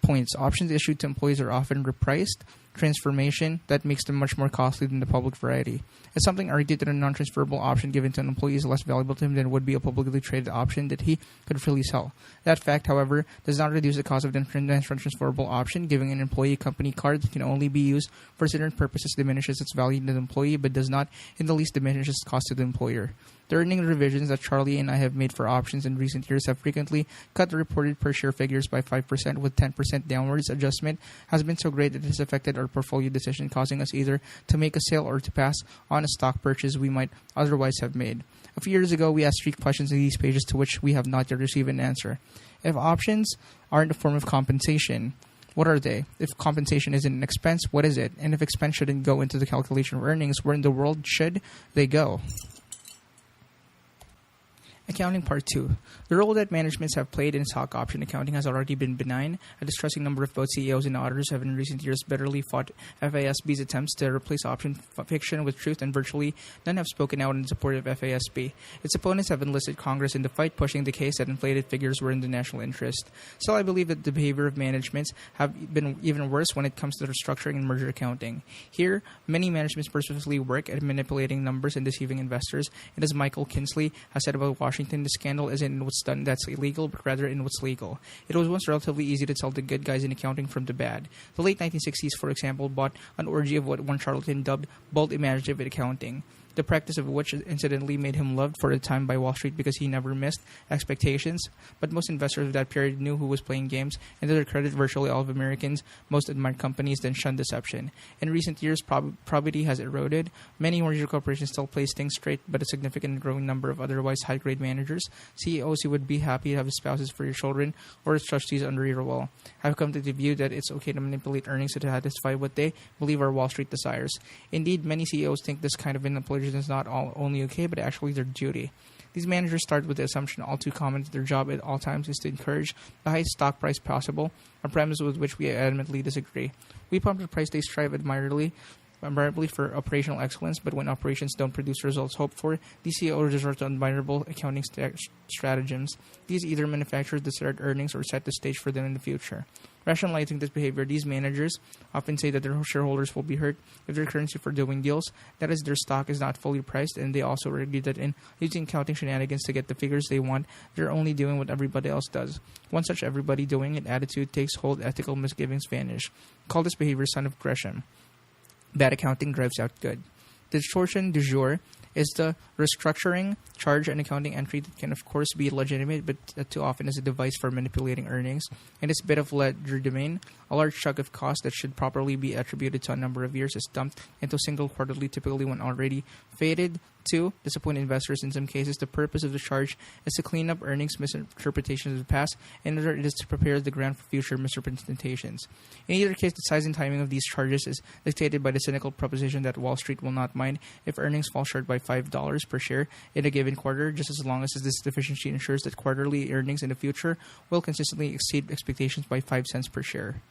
points. Options issued to employees are often repriced transformation that makes them much more costly than the public variety. It's something argued that a non-transferable option given to an employee is less valuable to him than would be a publicly traded option that he could freely sell. That fact, however, does not reduce the cost of the non-transferable option. Giving an employee a company card that can only be used for certain purposes diminishes its value to the employee, but does not in the least diminish its cost to the employer. The earning revisions that Charlie and I have made for options in recent years have frequently cut the reported per-share figures by 5%, with 10% downwards adjustment has been so great that it has affected our portfolio decision, causing us either to make a sale or to pass on a stock purchase we might otherwise have made. A few years ago, we asked 3 questions in these pages to which we have not yet received an answer. If options aren't a form of compensation, what are they? If compensation isn't an expense, what is it? And if expense shouldn't go into the calculation of earnings, where in the world should they go? Accounting Part 2. The role that managements have played in stock option accounting has already been benign. A distressing number of both CEOs and auditors have in recent years bitterly fought FASB's attempts to replace option fiction with truth, and virtually none have spoken out in support of FASB. Its opponents have enlisted Congress in the fight, pushing the case that inflated figures were in the national interest. Still, I believe that the behavior of managements have been even worse when it comes to restructuring and merger accounting. Here, many managements purposefully work at manipulating numbers and deceiving investors, and as Michael Kinsley has said about Washington, the scandal isn't in what's done that's illegal, but rather in what's legal. It was once relatively easy to tell the good guys in accounting from the bad. The late 1960s, for example, brought an orgy of what one charlatan dubbed bold imaginative accounting, the practice of which incidentally made him loved for a time by Wall Street because he never missed expectations. But most investors of that period knew who was playing games, and to their credit, virtually all of Americans most admired companies then shunned deception. In recent years, probity has eroded. Many major corporations still play things straight, but a significant and growing number of otherwise high-grade managers, CEOs who would be happy to have spouses for your children or as trustees under your will, have come to the view that it's okay to manipulate earnings to satisfy what they believe our Wall Street desires. Indeed, many CEOs think this kind of manipulation is not only okay, but actually their duty. These managers start with the assumption all too common that their job at all times is to encourage the highest stock price possible, a premise with which we adamantly disagree. We pump the price they strive admirably primarily for operational excellence, but when operations don't produce results hoped for, these CEOs resort to admirable accounting stratagems. These either manufacture desired earnings or set the stage for them in the future. Rationalizing this behavior, these managers often say that their shareholders will be hurt if their currency for doing deals, that is, their stock is not fully priced, and they also argue that in using accounting shenanigans to get the figures they want, they're only doing what everybody else does. One such everybody doing it attitude takes hold, ethical misgivings vanish. Call this behavior son of Gresham. Bad accounting drives out good. The distortion du jour is the restructuring, charge, and accounting entry that can, of course, be legitimate, but too often is a device for manipulating earnings. In this bit of ledger domain, a large chunk of cost that should properly be attributed to a number of years is dumped into a single quarterly, typically when already faded. 2. Disappoint investors. In some cases, the purpose of the charge is to clean up earnings misinterpretations of the past, and in other it is to prepare the ground for future misrepresentations. In either case, the size and timing of these charges is dictated by the cynical proposition that Wall Street will not mind if earnings fall short by $5 per share in a given quarter, just as long as this deficiency ensures that quarterly earnings in the future will consistently exceed expectations by 5 cents per share.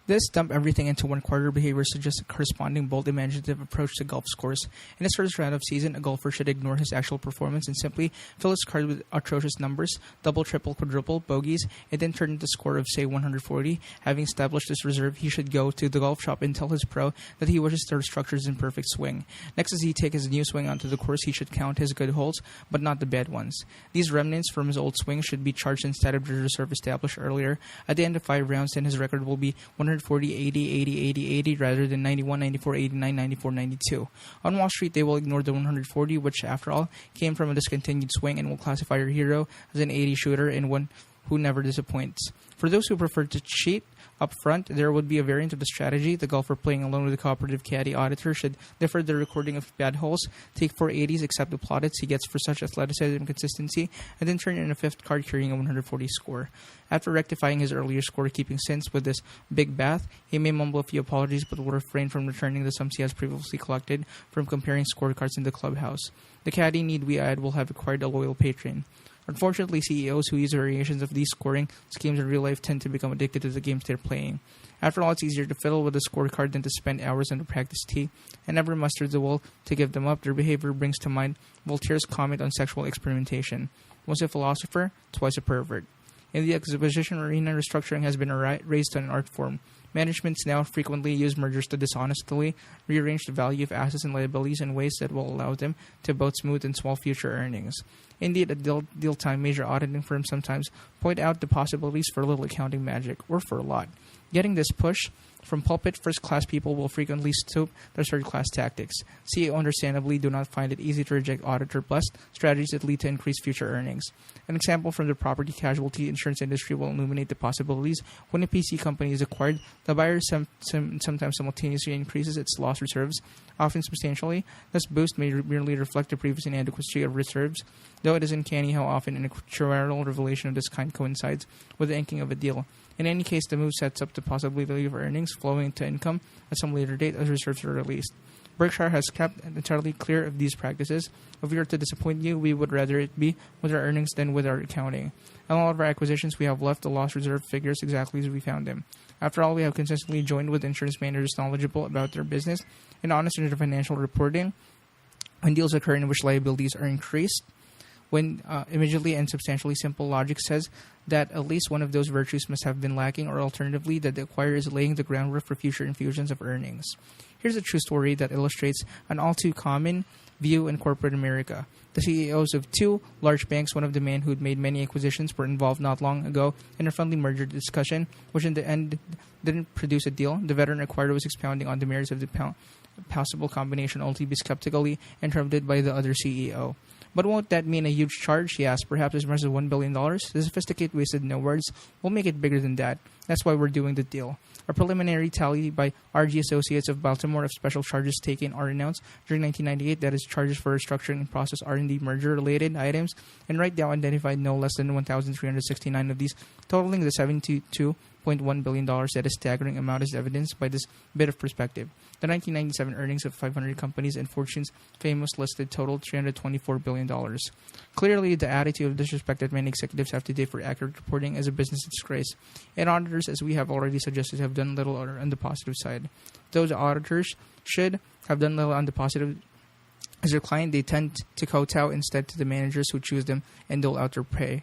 This dump everything into one quarter behavior suggests a corresponding bold imaginative approach to golf scores. In his first round of season, a golfer should ignore his actual performance and simply fill his card with atrocious numbers, double, triple, quadruple, bogeys, and then turn into a score of, say, 140. Having established this reserve, he should go to the golf shop and tell his pro that he wishes to restructure his imperfect swing. Next, as he takes his new swing onto the course, he should count his good holes, but not the bad ones. These remnants from his old swing should be charged instead of the reserve established earlier. At the end of 5 rounds, then his record will be 140, 80, 80, 80, 80, rather than 91, 94, 89, 94, 92. On Wall Street, they will ignore the 140, which, after all, came from a discontinued swing, and will classify your hero as an 80 shooter and one who never disappoints. For those who prefer to cheat up front, there would be a variant of the strategy. The golfer playing alone with a cooperative caddy auditor should defer the recording of bad holes, take 4 80s, accept the plaudits he gets for such athleticism and consistency, and then turn in a 5th card carrying a 140 score. After rectifying his earlier score-keeping sins with this big bath, he may mumble a few apologies but will refrain from returning the sums he has previously collected from comparing scorecards in the clubhouse. The caddy, need we add, will have acquired a loyal patron. Unfortunately, CEOs who use variations of these scoring schemes in real life tend to become addicted to the games they're playing. After all, it's easier to fiddle with a scorecard than to spend hours on the practice tee, and never mustered the will to give them up. Their behavior brings to mind Voltaire's comment on sexual experimentation. Once a philosopher, twice a pervert. In the exhibition arena, restructuring has been raised to an art form. Managements now frequently use mergers to dishonestly rearrange the value of assets and liabilities in ways that will allow them to both smooth and swell future earnings. Indeed, at deal time, major auditing firms sometimes point out the possibilities for a little accounting magic, or for a lot. Getting this push from pulpit, first-class people will frequently stoop their third-class tactics. CEO understandably do not find it easy to reject auditor-blessed strategies that lead to increased future earnings. An example from the property casualty insurance industry will illuminate the possibilities. When a PC company is acquired, the buyer sometimes simultaneously increases its loss reserves, often substantially. This boost may merely reflect the previous inadequacy of reserves, though it is uncanny how often an actuarial revelation of this kind coincides with the inking of a deal. In any case, the move sets up the possibility of earnings flowing into income at some later date as reserves are released. Berkshire has kept entirely clear of these practices. If we are to disappoint you, we would rather it be with our earnings than with our accounting. In all of our acquisitions, we have left the loss reserve figures exactly as we found them. After all, we have consistently joined with insurance managers knowledgeable about their business and honest in their financial reporting when deals occur in which liabilities are increased. When immediately and substantially simple logic says that at least one of those virtues must have been lacking, or alternatively that the acquirer is laying the groundwork for future infusions of earnings. Here's a true story that illustrates an all too common view in corporate America. The CEOs of 2 large banks, one of the men who'd made many acquisitions, were involved not long ago in a friendly merger discussion, which in the end didn't produce a deal. The veteran acquirer was expounding on the merits of the possible combination, only to be skeptically interrupted by the other CEO. But won't that mean a huge charge? He asked. Perhaps as much as $1 billion? The sophisticate wasted no words. We'll make it bigger than that. That's why we're doing the deal. A preliminary tally by RG Associates of Baltimore of special charges taken are announced during 1998. That is, charges for restructuring and process R&D merger-related items. And right now identified no less than 1,369 of these, totaling the $72 $1 billion. That is staggering amount is evidenced by this bit of perspective. The 1997 earnings of 500 companies in Fortune's famous listed totaled $324 billion. Clearly, the attitude of disrespect that many executives have today for accurate reporting is a business disgrace. And auditors, as we have already suggested, have done little on the positive side. Those auditors should have done little on the positive. As their client, they tend to kowtow instead to the managers who choose them and dole out their pay.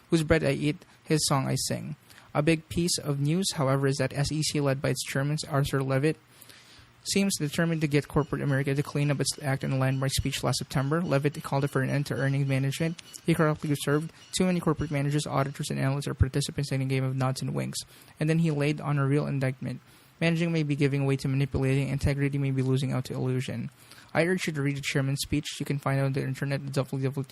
Whose bread I eat, his song I sing. A big piece of news, however, is that SEC, led by its chairman, Arthur Levitt, seems determined to get corporate America to clean up its act in a landmark speech last September. Levitt called for an end to earnings management. He correctly observed, too many corporate managers, auditors, and analysts are participants in a game of nods and winks. And then he laid on a real indictment. Managing may be giving way to manipulating, integrity may be losing out to illusion. I urge you to read the chairman's speech. You can find it on the internet at www.sec.gov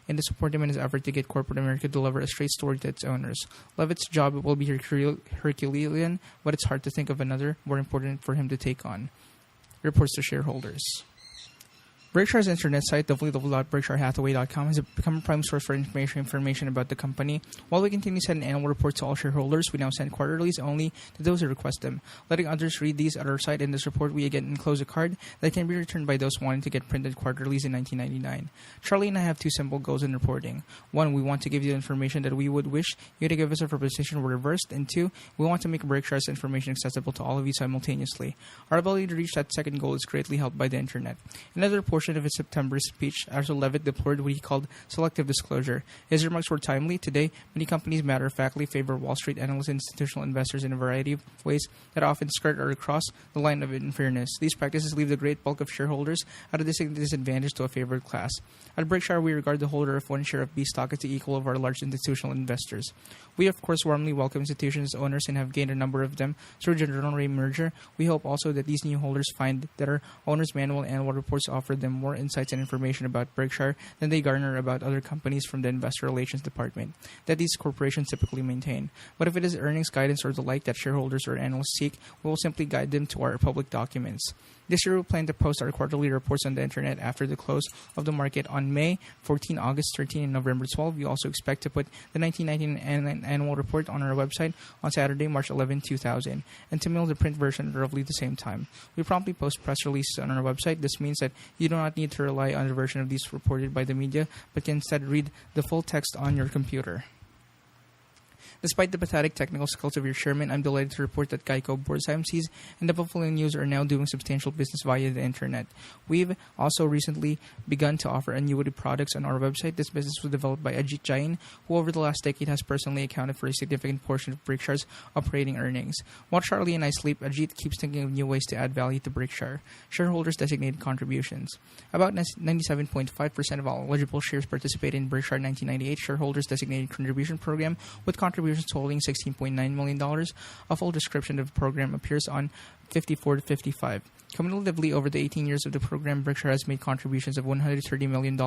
and to support him in his effort to get corporate America to deliver a straight story to its owners. Levitt's job will be Herculean, but it's hard to think of another more important for him to take on. Reports to shareholders. Berkshire's internet site, www.berkshirehathaway.com, has become a prime source for information about the company. While we continue to send annual reports to all shareholders, we now send quarterlies only to those who request them. Letting others read these at our site. In this report, we again enclose a card that can be returned by those wanting to get printed quarterlies in 1999. Charlie and I have two simple goals in reporting. One, we want to give you the information that we would wish you to give us if our position were reversed. And two, we want to make Berkshire's information accessible to all of you simultaneously. Our ability to reach that second goal is greatly helped by the internet. Another portion of his September speech, Arthur Levitt deplored what he called selective disclosure. His remarks were timely. Today, many companies matter-of-factly favor Wall Street analysts and institutional investors in a variety of ways that often skirt or cross the line of unfairness. These practices leave the great bulk of shareholders at a disadvantage to a favored class. At Berkshire, we regard the holder of one share of B stock as the equal of our large institutional investors. We, of course, warmly welcome institutions as owners and have gained a number of them through General Ray merger. We hope also that these new holders find that our owner's manual and annual reports offer them more insights and information about Berkshire than they garner about other companies from the Investor Relations Department that these corporations typically maintain. But if it is earnings guidance or the like that shareholders or analysts seek, we will simply guide them to our public documents. This year, we plan to post our quarterly reports on the internet after the close of the market on May 14, August 13, and November 12. We also expect to put the 1999 annual report on our website on Saturday, March 11, 2000, and to mail the print version at roughly the same time. We promptly post press releases on our website. This means that you do not need to rely on the version of these reported by the media, but can instead read the full text on your computer. Despite the pathetic technical skills of your chairman, I'm delighted to report that Geico, Boardsheim Seas, and the Buffalo News are now doing substantial business via the internet. We've also recently begun to offer annuity products on our website. This business was developed by Ajit Jain, who over the last decade has personally accounted for a significant portion of Berkshire's operating earnings. While Charlie and I sleep, Ajit keeps thinking of new ways to add value to Berkshire. Shareholders designated contributions. About 97.5% of all eligible shares participate in Berkshire 1998 Shareholders Designated Contribution Program, with contributions totaling $16.9 million. A full description of the program appears on 54 to 55. Cumulatively, over the 18 years of the program, Berkshire has made contributions of $130 million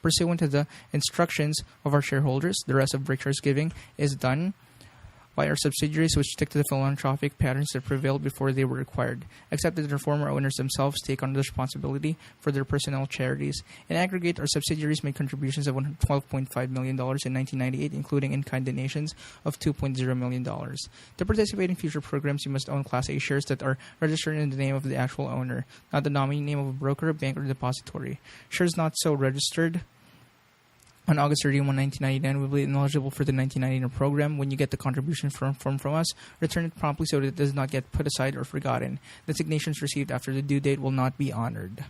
pursuant to the instructions of our shareholders. The rest of Berkshire's giving is done by our subsidiaries, which stick to the philanthropic patterns that prevailed before they were acquired, except that their former owners themselves take on the responsibility for their personnel charities. In aggregate, our subsidiaries made contributions of $12.5 million in 1998, including in-kind donations of $2.0 million. To participate in future programs, you must own Class A shares that are registered in the name of the actual owner, not the nominee name of a broker, bank, or depository. Shares not so registered on August 31, 1999, will be ineligible for the 1999 program. When you get the contribution form from us, return it promptly so that it does not get put aside or forgotten. Designations received after the due date will not be honored.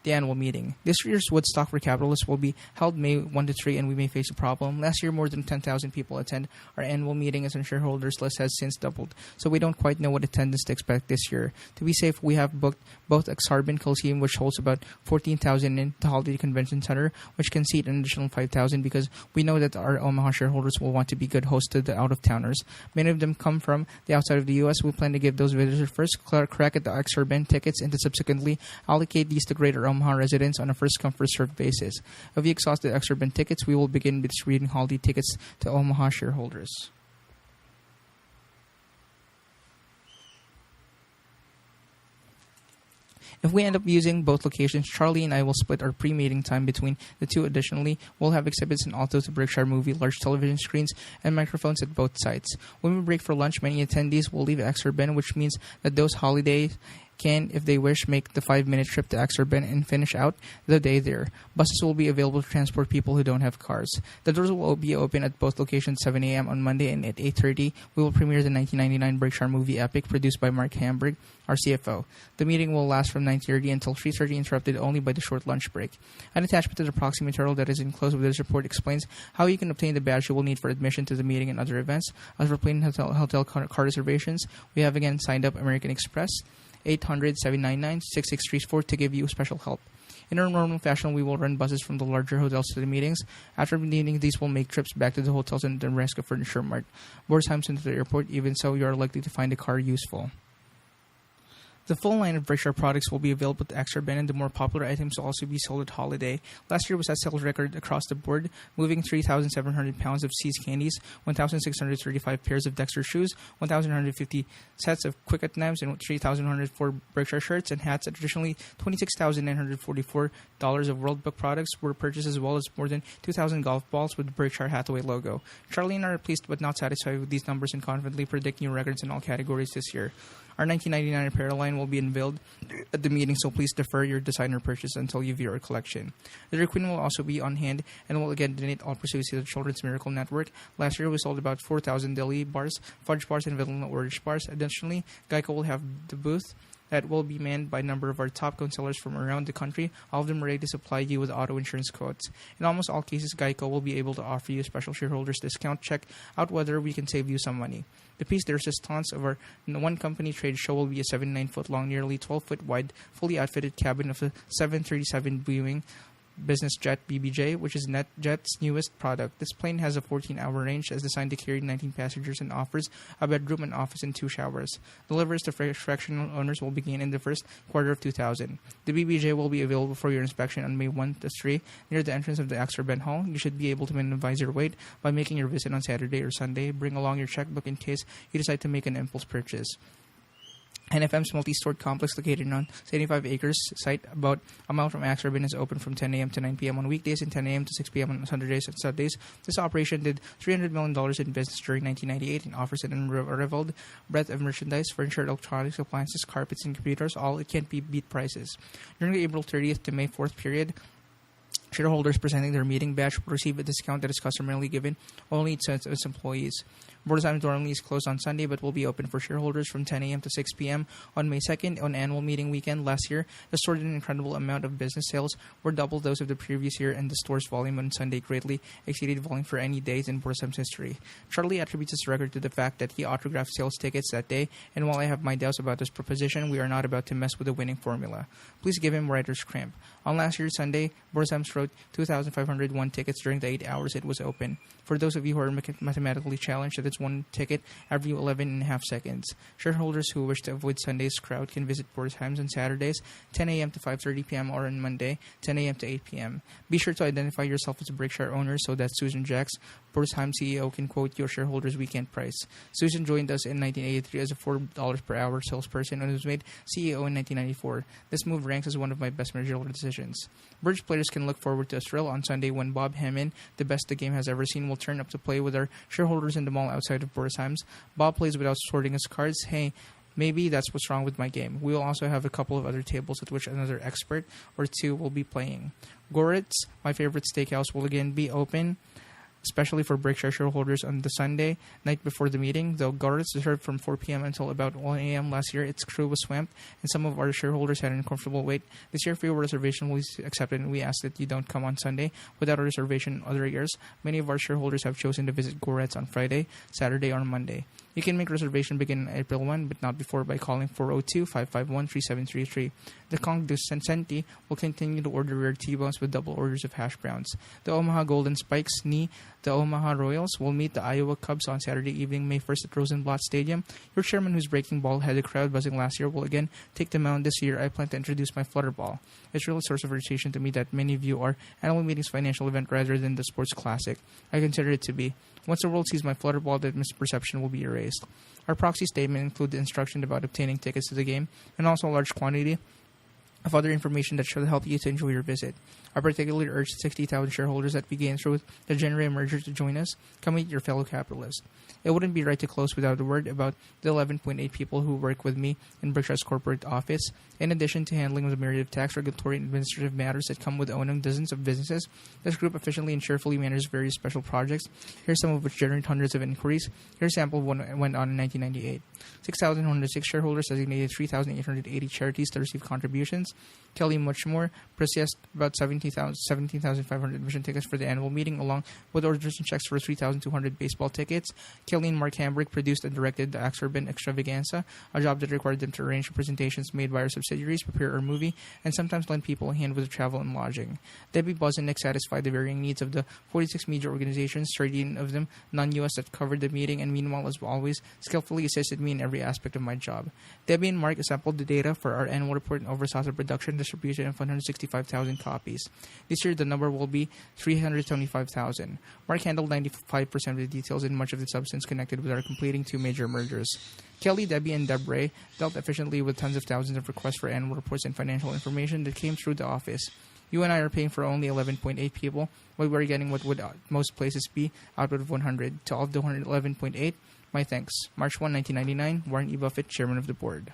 The annual meeting. This year's Woodstock for Capitalists will be held May 1 to 3, and we may face a problem. Last year, more than 10,000 people attend our annual meeting, as our shareholders list has since doubled, so we don't quite know what attendance to expect this year. To be safe, we have booked both Exarban Coliseum, which holds about 14,000, in the Holiday Convention Center, which can seat an additional 5,000, because we know that our Omaha shareholders will want to be good hosts to the out-of-towners. Many of them come from the outside of the U.S. We plan to give those visitors first crack at the Exarban tickets and to subsequently allocate these to greater Omaha residents on a first-come, first-served basis. If we exhaust the Exarban tickets, we will begin distributing holiday tickets to Omaha shareholders. If we end up using both locations, Charlie and I will split our pre-meeting time between the two. Additionally, we'll have exhibits and also to Berkshire movie, large television screens, and microphones at both sites. When we break for lunch, many attendees will leave Extra Ben, which means that those holidays can, if they wish, make the 5-minute trip to Exerben and finish out the day there. Buses will be available to transport people who don't have cars. The doors will be open at both locations 7 a.m. on Monday, and at 8:30 we will premiere the 1999 Berkshire movie Epic, produced by Mark Hamburg, our CFO. The meeting will last from 9:30 until 3:30, interrupted only by the short lunch break. An attachment to the proxy material that is enclosed with this report explains how you can obtain the badge you will need for admission to the meeting and other events. As for plane hotel car reservations, we have again signed up American Express, 800-799-6634 to give you special help. In our normal fashion, we will run buses from the larger hotels to the meetings. After the meeting, these will make trips back to the hotels and the Nebraska Furniture Mart, Borsheim to the airport. Even so, you are likely to find the car useful. The full line of Berkshire products will be available at Extra Ben, and the more popular items will also be sold at holiday. Last year was a sales record across the board, moving 3,700 pounds of See's candies, 1,635 pairs of Dexter shoes, 1,150 sets of Quicket knives, and 3,104 Berkshire shirts and hats. Additionally, $26,944 of World Book products were purchased, as well as more than 2,000 golf balls with the Berkshire Hathaway logo. Charlie and I are pleased but not satisfied with these numbers and confidently predict new records in all categories this year. Our 1999 apparel line will be unveiled at the meeting, so please defer your designer purchase until you view our collection. The Dairy Queen will also be on hand and will again donate all proceeds to the Children's Miracle Network. Last year, we sold about 4,000 deli bars, fudge bars, and vanilla orange bars. Additionally, Geico will have the booth that will be manned by a number of our top counselors from around the country, all of them ready to supply you with auto insurance quotes. In almost all cases, Geico will be able to offer you a special shareholders discount. Check out whether we can save you some money. The piece de resistance of our one company trade show will be a 79-foot long, nearly 12-foot wide, fully outfitted cabin of a 737 Boeing business jet BBJ, which is NetJet's newest product. This plane has a 14-hour range, is designed to carry 19 passengers, and offers a bedroom, an office, and 2 showers. Deliveries to fractional owners will begin in the first quarter of 2000. The BBJ will be available for your inspection on May 1 to 3 near the entrance of the Extra Ben Hall. You should be able to minimize your wait by making your visit on Saturday or Sunday. Bring along your checkbook in case you decide to make an impulse purchase. NFM's multi-stored complex located on 75 acres site about a mile from Extra Ben is open from 10 a.m. to 9 p.m. on weekdays and 10 a.m. to 6 p.m. on Saturdays and Sundays. This operation did $300 million in business during 1998 and offers an unrivaled breadth of merchandise, furniture, electronics, appliances, carpets, and computers, all at can't-be-beat prices. During the April 30th to May 4th period, shareholders presenting their meeting badge will receive a discount that is customarily given only to its employees. Borsheim normally is closed on Sunday but will be open for shareholders from 10 a.m. to 6 p.m. on May 2nd. On annual meeting weekend last year, the store did an incredible amount of business sales, were double those of the previous year, and the store's volume on Sunday greatly exceeded volume for any days in Borsheim's history. Charlie attributes this record to the fact that he autographed sales tickets that day, and while I have my doubts about this proposition, we are not about to mess with the winning formula. Please give him writer's cramp. On last year's Sunday, Borsheim wrote 2,501 tickets during the 8 hours it was open. For those of you who are mathematically challenged, that is one ticket every 11.5 seconds. Shareholders who wish to avoid Sunday's crowd can visit Borsheim's on Saturdays, 10 a.m. to 5:30 p.m. or on Monday, 10 a.m. to 8 p.m. Be sure to identify yourself as a Berkshire owner so that Susan Jacks, Borsheim CEO, can quote your shareholders' weekend price. Susan joined us in 1983 as a $4 per hour salesperson and was made CEO in 1994. This move ranks as one of my best managerial decisions. Birch players can look forward to a thrill on Sunday when Bob Hammond, the best the game has ever seen, will turn up to play with our shareholders in the mall outside of Borsheim's. Bob plays without sorting his cards. Hey, maybe that's what's wrong with my game. We will also have a couple of other tables at which another expert or two will be playing. Goritz, my favorite steakhouse, will again be open, especially for Berkshire shareholders on the Sunday night before the meeting. Though Goritz served from 4 p.m. until about 1 a.m. last year, its crew was swamped, and some of our shareholders had an uncomfortable wait. This year, free reservation will be accepted, and we ask that you don't come on Sunday without a reservation other years. Many of our shareholders have chosen to visit Goritz on Friday, Saturday, or Monday. You can make reservation begin on April 1, but not before by calling 402-551-3733. The Kong du Senti will continue to order rare T-bones with double orders of hash browns. The Omaha Golden Spikes, the Omaha Royals, will meet the Iowa Cubs on Saturday evening, May 1st at Rosenblatt Stadium. Your chairman, whose breaking ball had the crowd buzzing last year, will again take the mound this year. I plan to introduce my flutter ball. It's really a source of irritation to me that many view our annual meeting's financial event rather than the sports classic. I consider it to be. Once the world sees my flutter ball, that misperception will be erased. Our proxy statement includes the instruction about obtaining tickets to the game and also a large quantity of other information that should help you to enjoy your visit. I particularly urge the 60,000 shareholders that began through the January merger to join us. Come meet your fellow capitalists. It wouldn't be right to close without a word about the 11.8 people who work with me in Berkshire's corporate office. In addition to handling the myriad of tax, regulatory, and administrative matters that come with owning dozens of businesses, this group efficiently and cheerfully manages various special projects. Here's some of which generate hundreds of inquiries. Here's a sample of what went on in 1998. 6,106 shareholders designated 3,880 charities to receive contributions. Kelly much more processed about 17,500 admission tickets for the annual meeting, along with orders and checks for 3,200 baseball tickets. Kelly and Mark Hambrick produced and directed the Exurban Extravaganza, a job that required them to arrange presentations made by our subsidiaries, prepare our movie, and sometimes lend people a hand with travel and lodging. Debbie, Buzz, and Nick satisfied the varying needs of the 46 media organizations, 13 of them non-U.S. that covered the meeting, and meanwhile, as always, skillfully assisted me in every aspect of my job. Debbie and Mark assembled the data for our annual report and oversaw the production, distribution, of 165,000 copies. This year, the number will be 375,000. Mark handled 95% of the details and much of the substance connected with our completing two major mergers. Kelly, Debbie, and Debre dealt efficiently with tens of thousands of requests for annual reports and financial information that came through the office. You and I are paying for only 11.8 people, but we're getting what would most places be out of 100. To all of the 111.8, my thanks. March 1, 1999, Warren E. Buffett, Chairman of the Board.